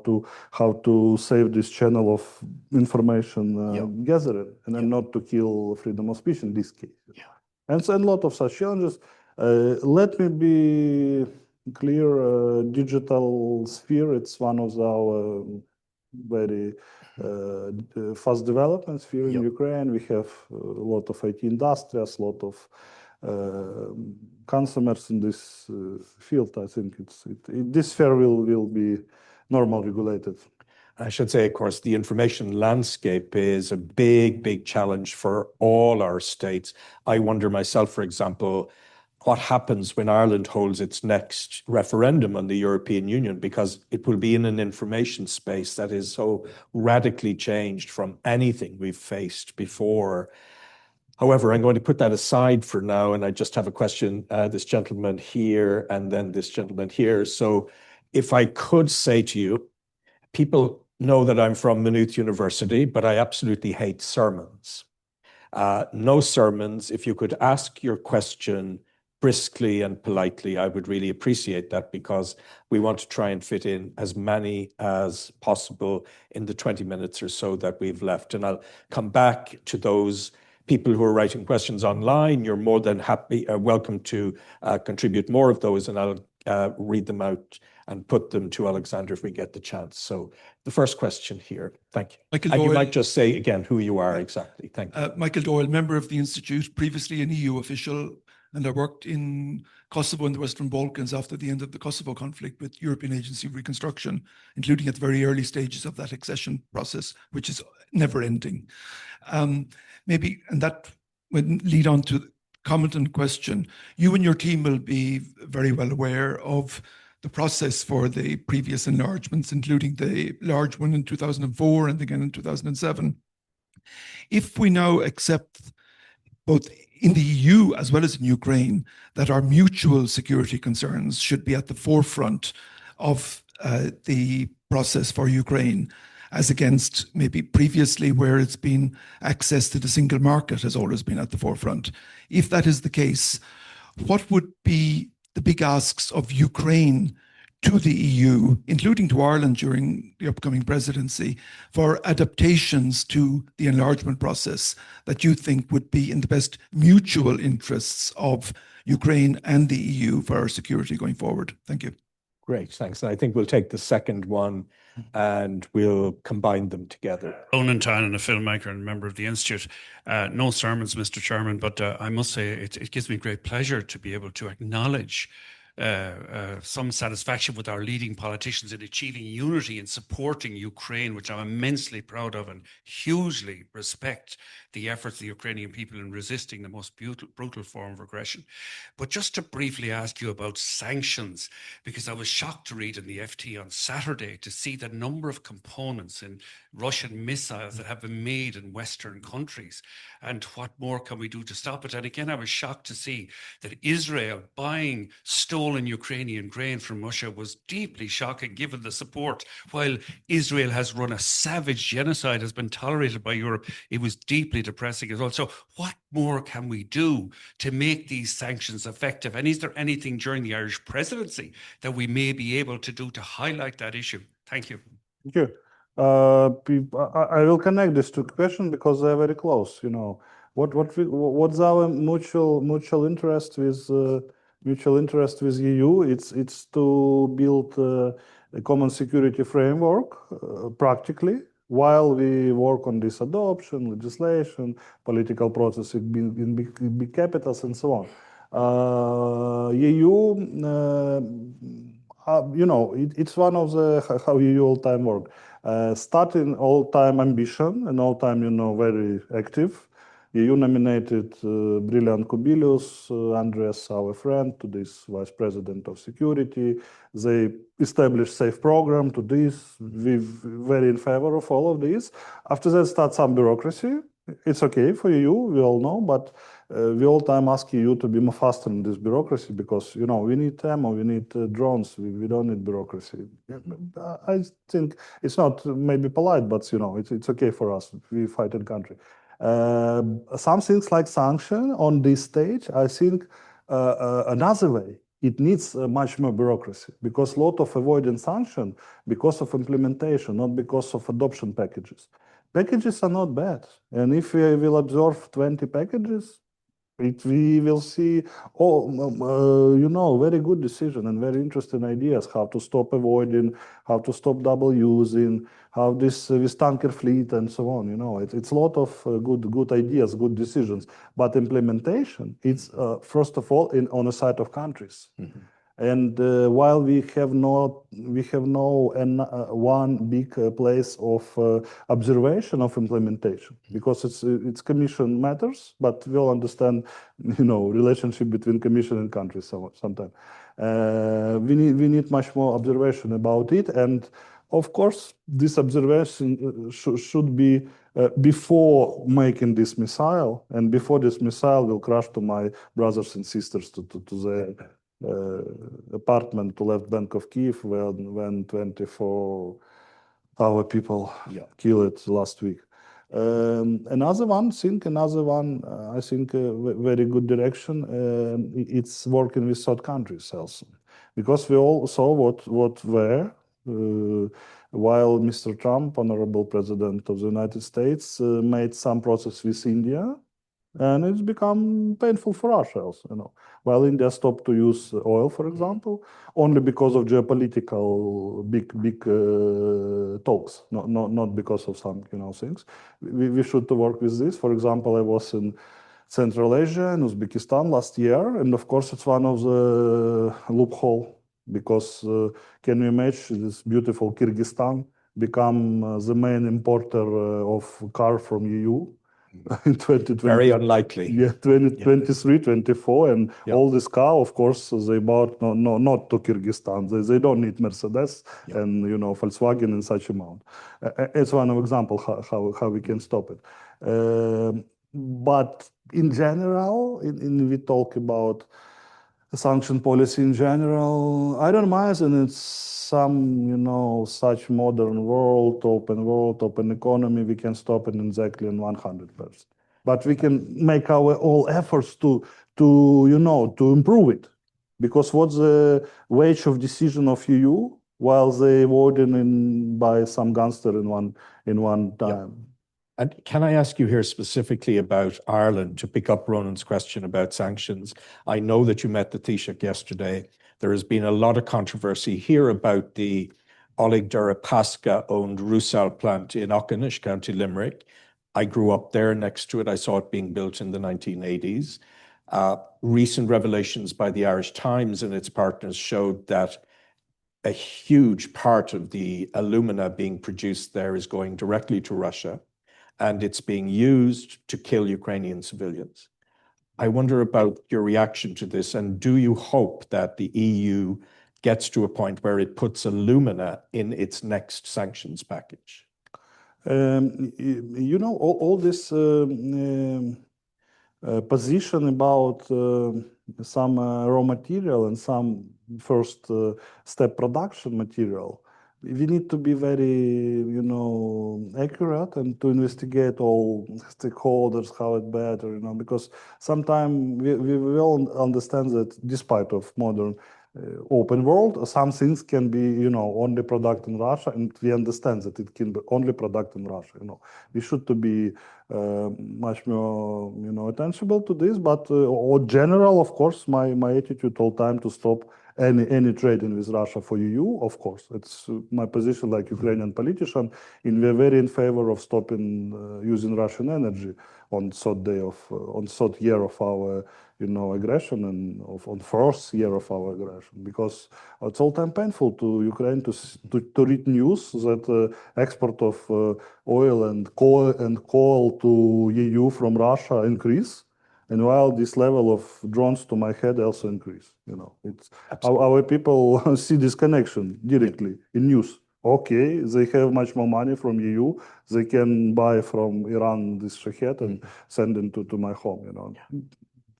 to save this channel of information gathering and then not to kill freedom of speech in this case. And a lot of such challenges. Let me be clear, digital sphere, it's one of our very fast developments here in Ukraine. We have a lot of IT industries, a lot of consumers in this field. I think this sphere will be normally regulated. I should say, of course, the information landscape is a big, big challenge for all our states. I wonder myself, for example, what happens when Ireland holds its next referendum on the European Union, because it will be in an information space that is so radically changed from anything we've faced before. However, I'm going to put that aside for now, and I just have a question, this gentleman here and then this gentleman here. So if I could say to you, people know that I'm from Maynooth University, but I absolutely hate sermons. No sermons. If you could ask your question briskly and politely, I would really appreciate that, because we want to try and fit in as many as possible in the 20 minutes or so that we've left. And I'll come back to those people who are writing questions online. You're more than welcome to contribute more of those, and I'll read them out and put them to Oleksandr if we get the chance. So the first question here, thank you. Michael And Doyle, you might just say again who you are exactly. Thank you. Michael Doyle, member of the Institute, previously an EU official, and I worked in Kosovo and the Western Balkans after the end of the Kosovo conflict with European Agency of Reconstruction, including at the very early stages of that accession process, which is never ending. Maybe, and that would lead on to the comment and question. You and your team will be very well aware of the process for the previous enlargements, including the large one in 2004 and again in 2007. If we now accept, both in the EU as well as in Ukraine, that our mutual security concerns should be at the forefront of the process for Ukraine, as against maybe previously where it's been access to the single market has always been at the forefront. If that is the case, what would be the big asks of Ukraine to the EU, including to Ireland during the upcoming presidency, for adaptations to the enlargement process that you think would be in the best mutual interests of Ukraine and the EU for our security going forward? Thank you. Great, thanks. And I think we'll take the second one and we'll combine them together. Ronan Tynan, a filmmaker and member of the Institute. No sermons, Mr. Chairman, but I must say it gives me great pleasure to be able to acknowledge some satisfaction with our leading politicians in achieving unity and supporting Ukraine, which I'm immensely proud of, and hugely respect the efforts of the Ukrainian people in resisting the most brutal form of aggression. But just to briefly ask you about sanctions, because I was shocked to read in the FT on Saturday to see the number of components in Russian missiles that have been made in Western countries, and what more can we do to stop it? And again, I was shocked to see that Israel buying stolen Ukrainian grain from Russia was deeply shocking given the support. While Israel has run a savage genocide, has been tolerated by Europe, it was deeply depressing as well. So what more can we do to make these sanctions effective? And is there anything during the Irish presidency that we may be able to do to highlight that issue? Thank you. Thank you. I will connect these two questions because they're very close. You know, what's our mutual interest with EU? It's to build a common security framework practically, while we work on this adoption, legislation, political process in big capitals, and so on. EU, you know, it's one of the how EU all-time work. Starting all-time ambition and all-time, you know, very active. EU nominated brilliant Kubilius, Andreas, our friend, to this Vice President of Security. They established safe program to this. We're very in favor of all of this. After that, starts some bureaucracy. It's okay for EU, we all know, but we all time ask EU to be more faster in this bureaucracy because, you know, we need ammo, we need drones, we don't need bureaucracy. I think it's not maybe polite, but, you know, it's okay for us. We fight in country. Some things like sanction on this stage, I think another way, it needs much more bureaucracy because a lot of avoiding sanction because of implementation, not because of adoption packages. Packages are not bad. And if we will observe 20 packages, We will see, very good decision and very interesting ideas, how to stop avoiding, how to stop double using, how this with tanker fleet and so on. It's a lot of good ideas, good decisions. But implementation, it's first of all on the side of countries. And while we have no one big place of observation of implementation, because it's Commission matters, but we'll understand, relationship between Commission and countries sometimes. We need much more observation about it, and of course, this observation should be before making this missile, and before this missile will crash to my brothers and sisters to the apartment to left bank of Kiev when 24 our people killed last week. Another one, I think very good direction. It's working with third countries also, because we all saw what were while Mr. Trump, Honorable President of the United States, made some process with India. And it's become painful for Russia also, While India stopped to use oil, for example, only because of geopolitical big talks, not because of some, things. We should work with this. For example, I was in Central Asia and Uzbekistan last year, and of course it's one of the loophole, because can you imagine this beautiful Kyrgyzstan become the main importer of car from EU? In 2020, very unlikely. Yeah, 2023, 24, and all this car, of course, they bought not to Kyrgyzstan. They don't need Mercedes and Volkswagen in such amount. It's one example how we can stop it. But in general, we talk about sanction policy in general. I don't mind, and it's some, such modern world, open economy, we can stop it exactly in 100%. But we can make our all efforts to improve it. Because what's the weight of decision of EU while they voted by some gangster in one time? And can I ask you here specifically about Ireland, to pick up Ronan's question about sanctions? I know that you met the Taoiseach yesterday. There has been a lot of controversy here about the Oleksandr Korniyenko-owned Rusal plant in Aughinish, County Limerick. I grew up there next to it. I saw it being built in the 1980s. Recent revelations by the Irish Times and its partners showed that a huge part of the alumina being produced there is going directly to Russia, and it's being used to kill Ukrainian civilians. I wonder about your reaction to this, and do you hope that the EU gets to a point where it puts alumina in its next sanctions package? All this position about some raw material and some first step production material, we need to be very, accurate and to investigate all stakeholders, how it better, because sometimes we all understand that despite of modern open world, some things can be, only product in Russia, and we understand that it can be only product in Russia. We should to be much more, attentional to this. But or general, of course, my attitude all time to stop any trading with Russia for EU. Of course, it's my position like Ukrainian politician, and we're very in favor of stopping using Russian energy on third year of our aggression, and on first year of our aggression, because it's all time painful to Ukraine to read news that export of oil and coal to EU from Russia increase, and while this level of drones to my head also increase. It's our people see this connection directly in news. Okay, they have much more money from EU. They can buy from Iran this shahed and send them to my home.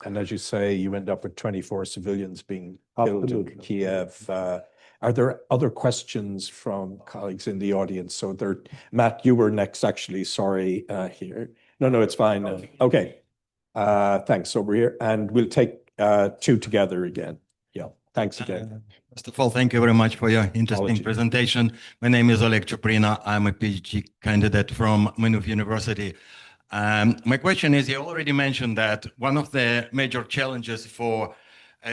And as you say, you end up with 24 civilians being killed in Kiev. Are there other questions from colleagues in the audience? So Matt, you were next, actually. Sorry, here. No, it's fine. Okay. Thanks, over here. And we'll take two together again. Yeah, thanks again. First of all, thank you very much for your interesting presentation. My name is Oleg Chuprina. I'm a PhD candidate from Minov University. My question is, you already mentioned that one of the major challenges for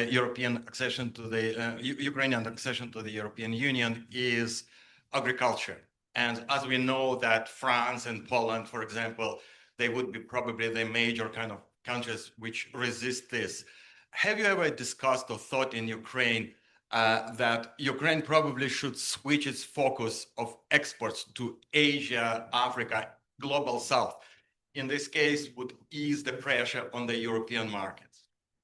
European accession to the Ukrainian accession to the European Union is agriculture. And as we know that France and Poland, for example, they would be probably the major kind of countries which resist this. Have you ever discussed or thought in Ukraine that Ukraine probably should switch its focus of exports to Asia, Africa, global South? In this case, would ease the pressure on the European markets?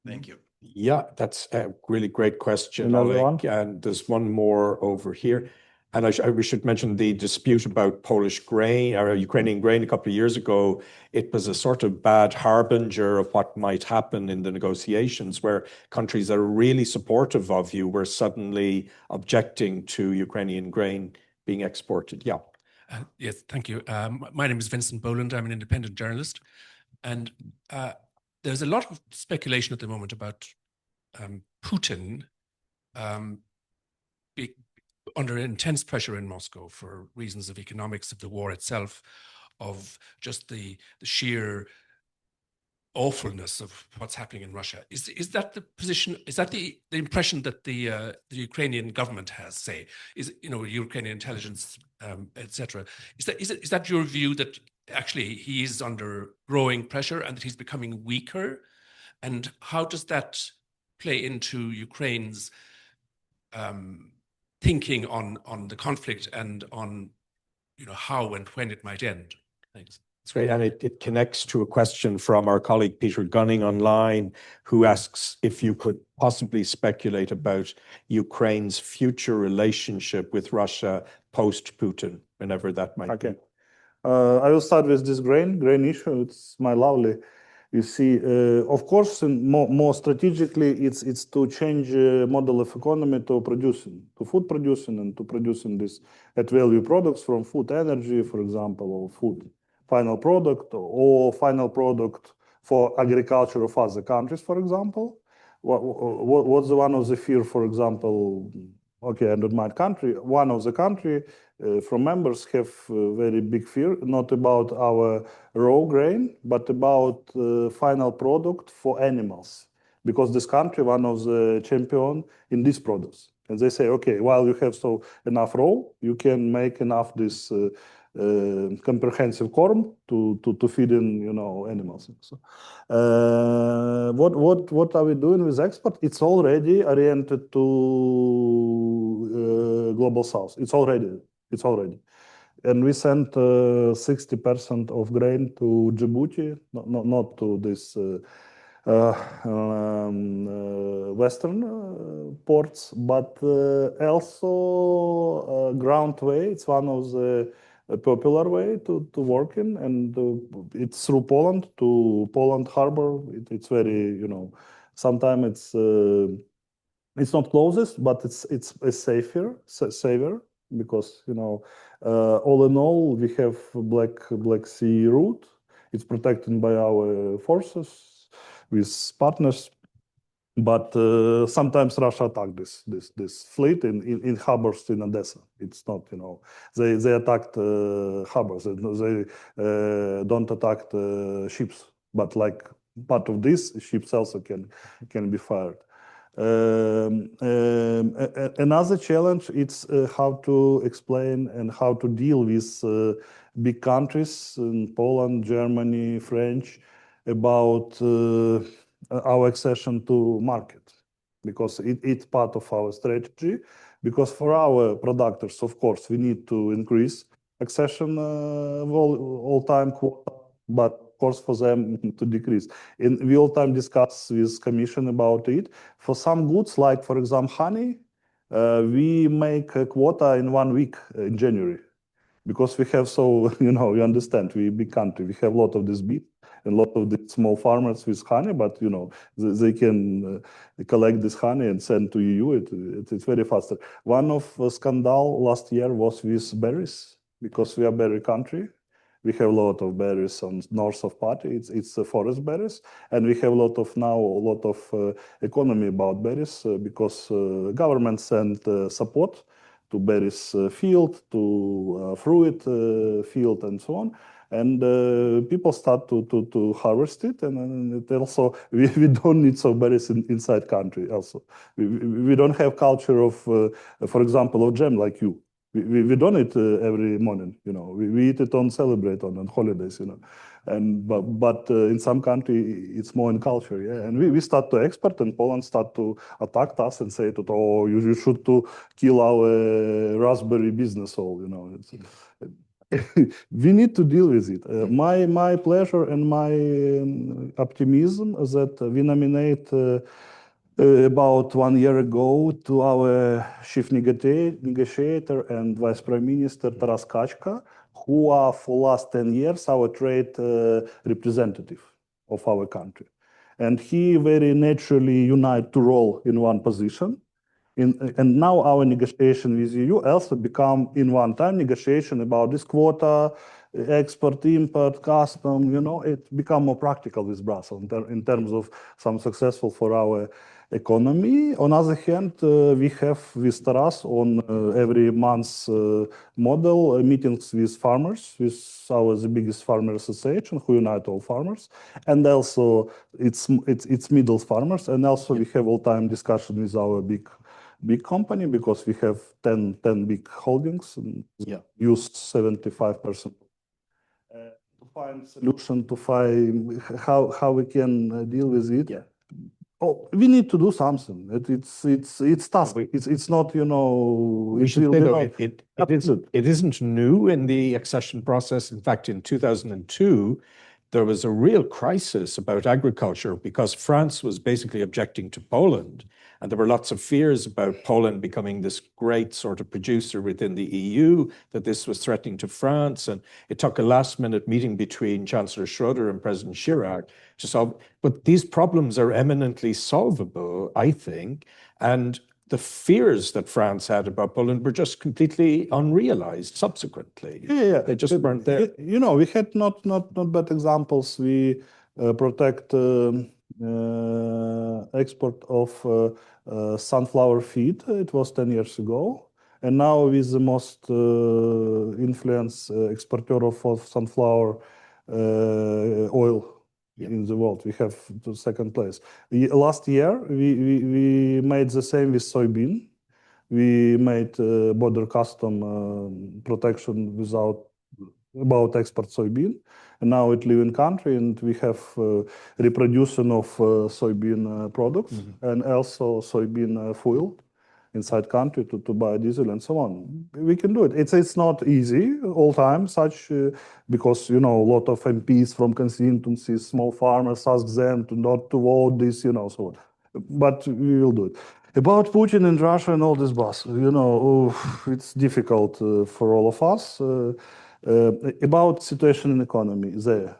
Thank you. Yeah, that's a really great question, Another Oleg. And there's one more over here. And we should mention the dispute about Polish grain or Ukrainian grain a couple of years ago. It was a sort of bad harbinger of what might happen in the negotiations, where countries that are really supportive of you were suddenly objecting to Ukrainian grain being exported. Yeah. Yes, thank you. My name is Vincent Boland. I'm an independent journalist. And there's a lot of speculation at the moment about Putin under intense pressure in Moscow for reasons of economics, of the war itself, of just the sheer awfulness of what's happening in Russia. Is that the position? Is that the impression that the Ukrainian government has? Say, Ukrainian intelligence, etc. Is that your view that actually he is under growing pressure and that he's becoming weaker? And how does that play into Ukraine's thinking on the conflict and on how and when it might end? Thanks. That's great. And it connects to a question from our colleague Peter Gunning online, who asks if you could possibly speculate about Ukraine's future relationship with Russia post-Putin, whenever that might be. I will start with this grain issue. It's my lovely. You see, of course, more strategically, it's to change model of economy to food producing and to producing this at value products from food energy, for example, or food final product or final product for agriculture of other countries, for example. What's one of the fear, for example, okay, and in my country, one of the country from members have very big fear, not about our raw grain, but about final product for animals. Because this country, one of the champion in these products. And they say, okay, while you have so enough raw, you can make enough this comprehensive corn to feed in, animals. So, what are we doing with export? It's already oriented to global South. It's already. And we sent 60% of grain to Djibouti, not to this Western ports, but also ground way. It's one of the popular way to work in, and it's through Poland to Poland harbor. It's very, sometimes it's not closest, but it's safer, because all in all we have Black Sea route. It's protected by our forces with partners, but sometimes Russia attack this fleet in harbors in Odessa. It's not, they attacked harbors. They don't attack the ships, but like part of this ships also can be fired. Another challenge is how to explain and how to deal with big countries in Poland, Germany, French about our accession to market, because it's part of our strategy. Because for our producers, of course, we need to increase accession all-time quota, but of course for them to decrease. And we all time discuss with Commission about it. For some goods, like for example honey, we make a quota in 1 week in January, because we have you understand, we big country, we have a lot of this beef and a lot of the small farmers with honey, but they can collect this honey and send to EU. It's very faster. One of scandal last year was with berries, because we are berry country. We have a lot of berries on north of Party. It's forest berries, and we have a lot of economy about berries, because government sent support to berries field, to fruit field, and so on. And people start to harvest it, and it also we don't need so berries inside country. Also, we don't have culture of, for example, of jam like you. We don't eat every morning. You know, we eat it on celebrate on holidays. You know, and but in some country it's more in culture. Yeah, and we start to export, and Poland start to attack us and say, "Oh, you should to kill our raspberry business all." You know. We need to deal with it. My pleasure and my optimism is that we nominate about 1 year ago to our chief negotiator and vice prime minister Taras Kachka, who are for last 10 years our trade representative of our country. And he very naturally unite two roles in one position. And now our negotiation with EU also become in one time negotiation about this quota, export, import, custom, you know, it become more practical with Brussels in terms of some successful for our economy. On other hand, we have with Taras on every month model meetings with farmers, with the biggest farmer association who unite all farmers, and also it's middle farmers, and also we have all time discussion with our big company because we have 10 big holdings and use 75%. To find solution, to find how we can deal with it. Yeah. Oh, we need to do something. It's tough. It's not, you know. We should say, though, it isn't new in the accession process. In fact, in 2002, there was a real crisis about agriculture because France was basically objecting to Poland. And there were lots of fears about Poland becoming this great sort of producer within the EU, that this was threatening to France. And it took a last-minute meeting between Chancellor Schroeder and President Chirac to solve. But these problems are eminently solvable, I think. And the fears that France had about Poland were just completely unrealized subsequently. Yeah. They just weren't there. You know, we had not bad examples. We protect export of sunflower feed. It was 10 years ago. And now with the most influence exporter of sunflower oil in the world. We have the second place. Last year, we made the same with soybean. We made border custom protection about export soybean. And now it live in country, and we have reproduction of soybean products and also soybean fuel inside country to buy diesel and so on. We can do it. It's not easy all time, because, you know, a lot of MPs from constituencies, small farmers ask them not to vote this, you know, so on. But we will do it. About Putin and Russia and all this buzz, you know, it's difficult for all of us. About situation in economy there.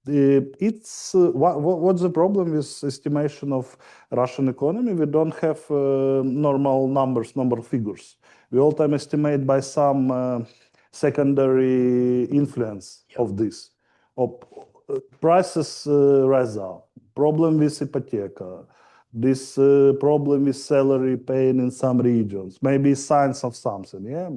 It's what's the problem with estimation of Russian economy? We don't have normal number figures. We all time estimate by some secondary influence of this. Prices rise up. Problem with hypotheca. This problem with salary paying in some regions, maybe signs of something, yeah,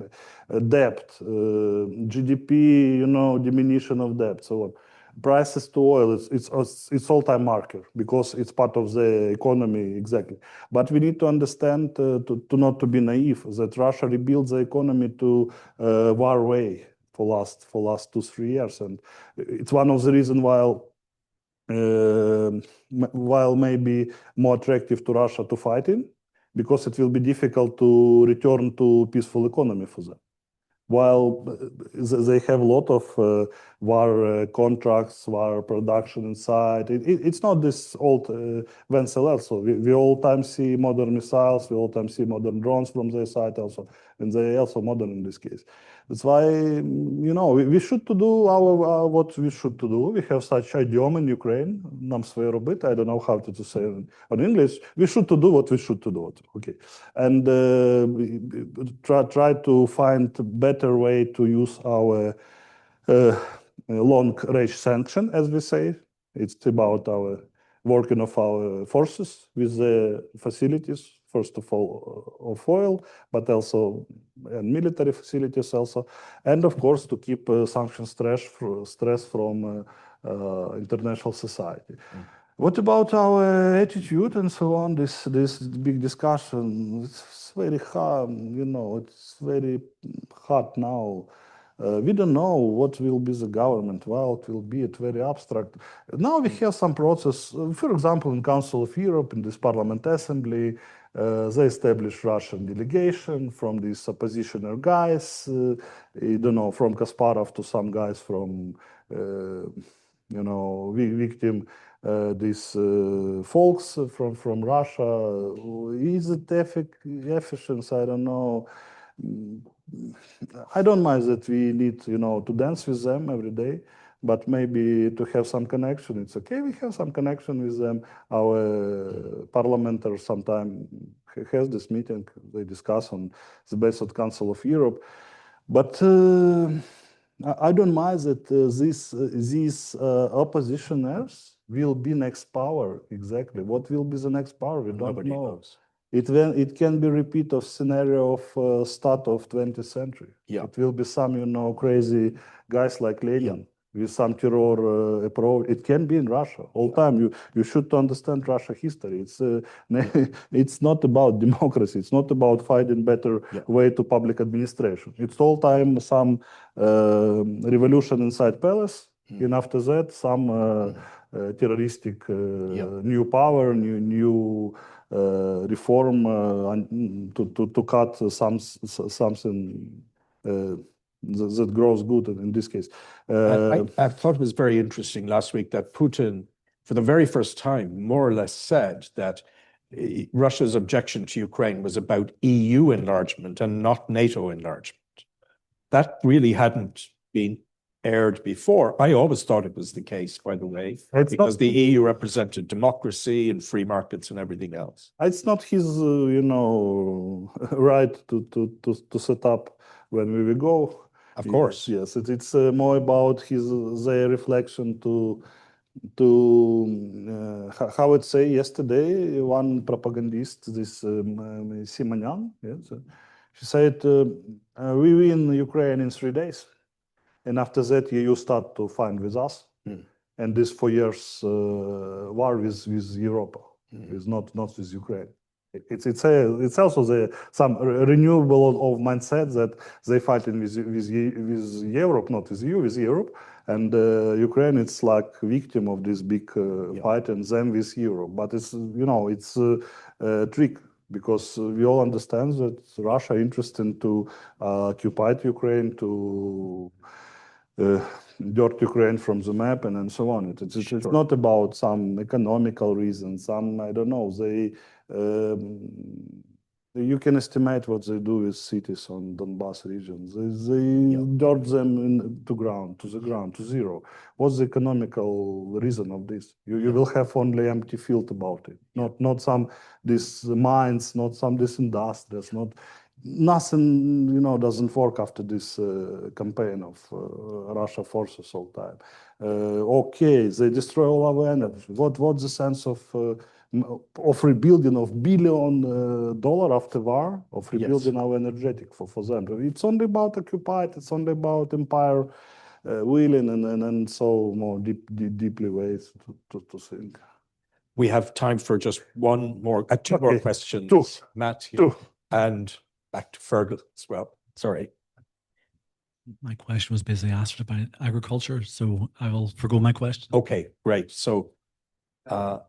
debt, GDP, you know, diminution of debt, so on. Prices to oil, it's all-time marker because it's part of the economy, exactly. But we need to understand, to not to be naive, that Russia rebuilt the economy to war way for last 2-3 years, and it's one of the reasons while maybe more attractive to Russia to fight in, because it will be difficult to return to peaceful economy for them. While they have a lot of war contracts, war production inside, it's not this old Venezuela. So we all time see modern missiles, we all time see modern drones from their side also, and they also modern in this case. That's why, you know, we should to do what we should to do. We have such idiom in Ukraine, nam svoje робити. I don't know how to say it on English. We should to do what we should to do. Okay, and try to find better way to use our long-range sanction, as we say. It's about our working of our forces with the facilities first of all, of oil, but also and military facilities also, and of course to keep sanction stress from international society. What about our attitude and so on? This big discussion. It's very hard, it's very hard now. We don't know what will be the government, well, it will be, it's very abstract. Now we have some process, for example, in Council of Europe, in this Parliament Assembly, they established Russian delegation from these oppositioner guys, from Kasparov to some guys from, victim, these folks from Russia. Is it efficient? I don't know. I don't mind that we need, to dance with them every day, but maybe to have some connection. It's okay. We have some connection with them. Our parliamentary sometimes has this meeting. They discuss on the basis of Council of Europe, but I don't mind that these oppositioners will be next power. Exactly. What will be the next power? We don't Nobody know. knows. It can be repeat of scenario of start of 20th century. Yeah. It will be some, crazy guys like Lenin with some terror approach. It can be in Russia all time. You should understand Russia history. It's it's not about democracy. It's not about finding better way to public administration. It's all time some revolution inside palace, and after that some terroristic new power, new reform to cut something that grows good in this case. I thought it was very interesting last week that Putin, for the very first time, more or less said that Russia's objection to Ukraine was about EU enlargement and not NATO enlargement. That really hadn't been aired before. I always thought it was the case, by the way, because the EU represented democracy and free markets and everything else. It's not his, right to set up when we will go. Of course. Yes, it's more about their reflection to how I'd say yesterday, one propagandist, this Simonyan, yes, she said, we win Ukraine in 3 days. And after that, you start to find with us. And this 4 years war with Europe, is not with Ukraine. It's also some renewal of mindset that they fighting with Europe, not with you, with Europe. And Ukraine, it's like victim of this big fight, and then with Europe. But it's it's a trick, because we all understand that Russia interested to occupy Ukraine, to dirt Ukraine from the map, and so on. It's not about some economical reasons. I don't know. You can estimate what they do with cities on Donbas region. They dirt them to the ground, to zero. What's the economical reason of this? You will have only empty field about it. Not some these mines, not some this industries, not nothing, doesn't work after this campaign of Russia forces all time. Okay, they destroy all our energy. What's the sense of rebuilding of $1 billion after war, of rebuilding our energetic for them? It's only about occupied. It's only about empire willing and so more deeply ways to think. We have time for just two more questions. Two. Matt, Two. And back to Fergal as well. Sorry. My question was basically asked about agriculture, so I will forgo my question. Okay, great. So I'll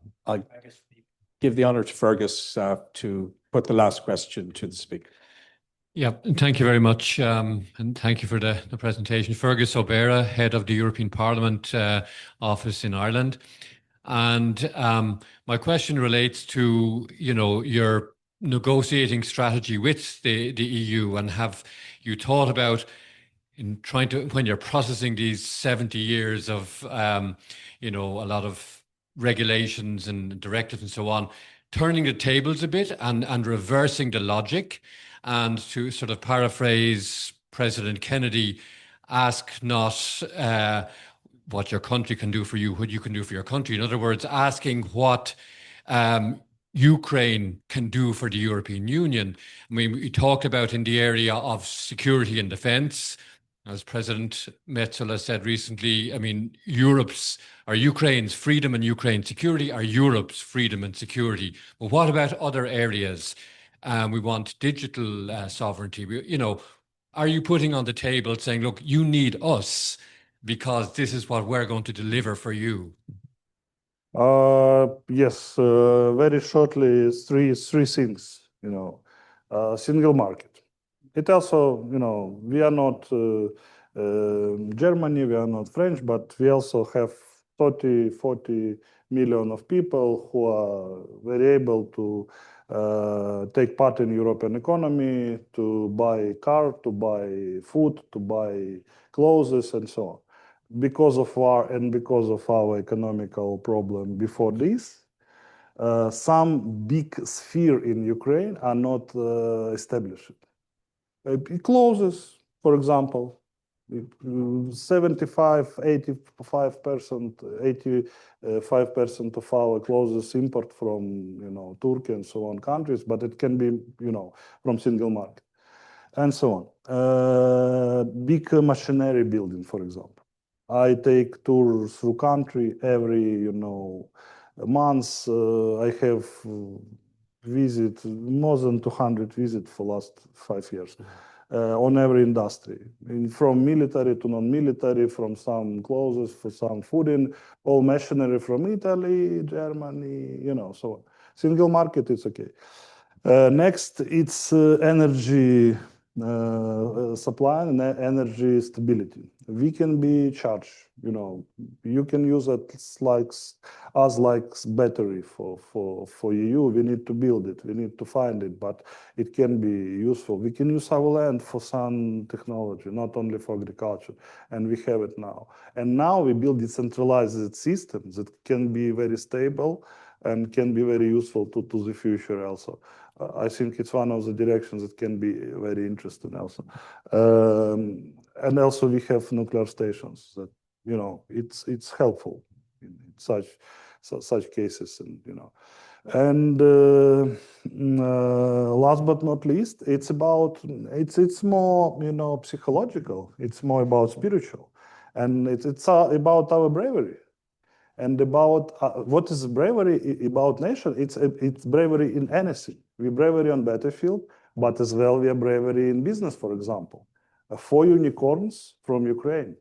give the honor to Fergus to put the last question to the speaker. Yeah, thank you very much, and thank you for the presentation. Fergus O'Bara, head of the European Parliament office in Ireland. And my question relates to, your negotiating strategy with the EU, and have you thought about when you're processing these 70 years of, a lot of regulations and directives and so on, turning the tables a bit and reversing the logic, and to sort of paraphrase President Kennedy, ask not what your country can do for you, what you can do for your country. In other words, asking what Ukraine can do for the European Union. I mean, we talked about in the area of security and defense. As President Metsola said recently, I mean, Ukraine's freedom and Ukraine's security are Europe's freedom and security. But what about other areas? We want digital sovereignty. Are you putting on the table saying, look, you need us because this is what we're going to deliver for you? Yes, very shortly, three things, single market. It also, we are not Germany, we are not French, but we also have 40 million of people who are very able to take part in European economy, to buy a car, to buy food, to buy clothes, and so on. Because of war and because of our economical problem before this, some big sphere in Ukraine are not established. Clothes, for example, 85% of our clothes import from Turkey and so on countries, but it can be from single market and so on. Big machinery building, for example. I take tours through country every month. I have visit more than 200 visits for last 5 years on every industry, from military to non-military, from some clothes, for some food, in all machinery from Italy, Germany, so on. Single market, it's okay. Next, it's energy supply and energy stability. We can be charged, you can use it like battery for EU. We need to build it, we need to find it, but it can be useful. We can use our land for some technology, not only for agriculture, and we have it now. And now we build decentralized systems that can be very stable and can be very useful to the future also. I think it's one of the directions that can be very interesting also. And also we have nuclear stations that, it's helpful in such cases, and And last but not least, it's more psychological. It's more about spiritual, and it's about our bravery. And about what is bravery about nation? It's bravery in anything. We're bravery on battlefield, but as well we are bravery in business. For example, 4 unicorns from Ukraine,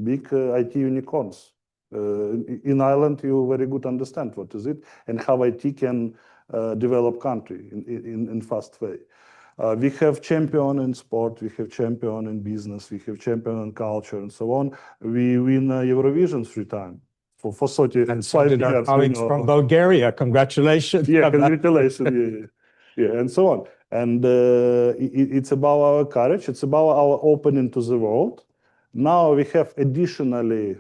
big IT unicorns. In Ireland, you very good understand what is it and how IT can develop country in fast way. We have champion in sport, we have champion in business, we have champion in culture, and so on. We win Eurovision 3 times. For 35 and so did our colleagues from Bulgaria. Congratulations. Yeah, congratulations. Yeah, and so on. And it's about our courage. It's about our opening to the world. Now we have additionally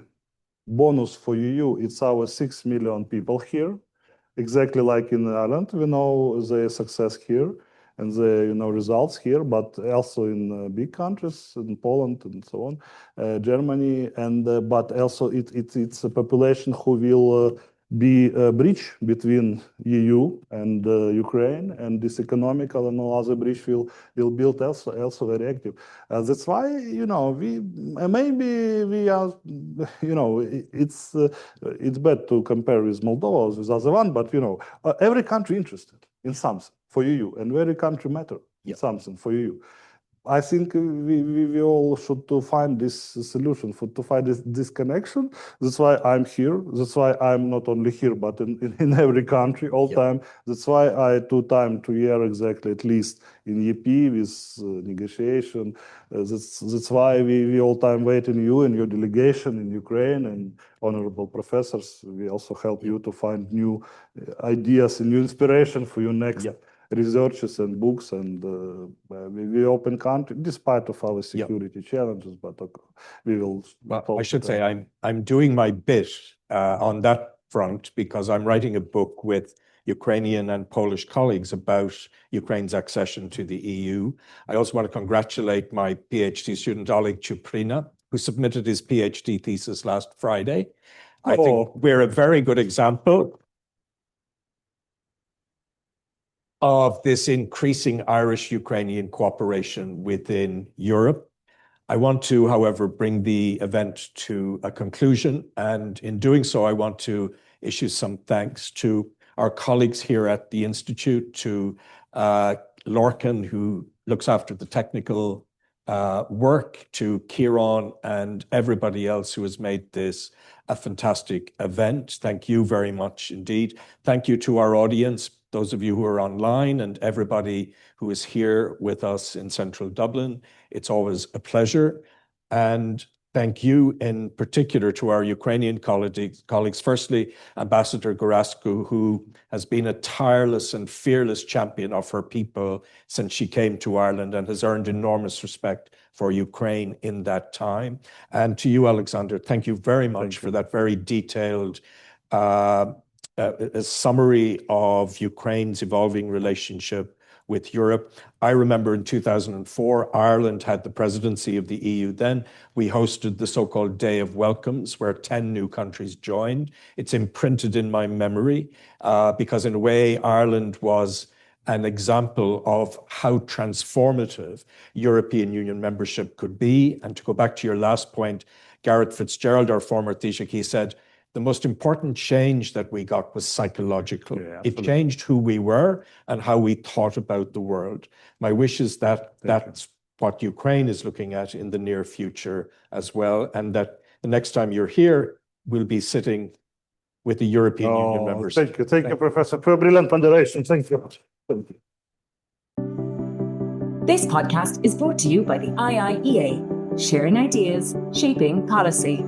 bonus for EU. It's our 6 million people here, exactly like in Ireland. We know the success here and the results here, but also in big countries, in Poland and so on, Germany, and but also it's a population who will be a bridge between EU and Ukraine, and this economical and all other bridge will build also very active. That's why we are it's bad to compare with Moldova or with other one, but every country interested in something for EU, and every country matter something for EU. I think we all should to find this solution, to find this connection. That's why I'm here. That's why I'm not only here, but in every country all time. That's why I 2 times 2 years exactly, at least in EP with negotiation. That's why we all time wait in you and your delegation in Ukraine, and honorable professors. We also help you to find new ideas and new inspiration for your next researches and books, and we open country despite of our security challenges, but we will. Well, I should say I'm doing my bit on that front, because I'm writing a book with Ukrainian and Polish colleagues about Ukraine's accession to the EU. I also want to congratulate my PhD student Oleg Chuprina, who submitted his PhD thesis last Friday. I think we're a very good example. of this increasing Irish-Ukrainian cooperation within Europe. I want to, however, bring the event to a conclusion, and in doing so, I want to issue some thanks to our colleagues here at the Institute, to Lorcan, who looks after the technical work, to Kieran and everybody else who has made this a fantastic event. Thank you very much indeed. Thank you to our audience, those of you who are online, and everybody who is here with us in central Dublin. It's always a pleasure. And thank you in particular to our Ukrainian colleagues. Firstly, Ambassador Garasku, who has been a tireless and fearless champion of her people since she came to Ireland and has earned enormous respect for Ukraine in that time. And to you, Oleksandr, thank you very much for that very detailed a summary of Ukraine's evolving relationship with Europe. I remember in 2004, Ireland had the presidency of the EU then. We hosted the so-called Day of Welcomes, where 10 new countries joined. It's imprinted in my memory because in a way, Ireland was an example of how transformative European Union membership could be. And to go back to your last point, Garrett Fitzgerald, our former Taoiseach, he said, the most important change that we got was psychological. Yeah, it changed who we were and how we thought about the world. My wish is that that's what Ukraine is looking at in the near future as well, and that the next time you're here, we'll be sitting with the European Union members. Thank you, Professor, for a brilliant ponderation. Thank you. This podcast is brought to you by the IIEA, sharing ideas, shaping policy.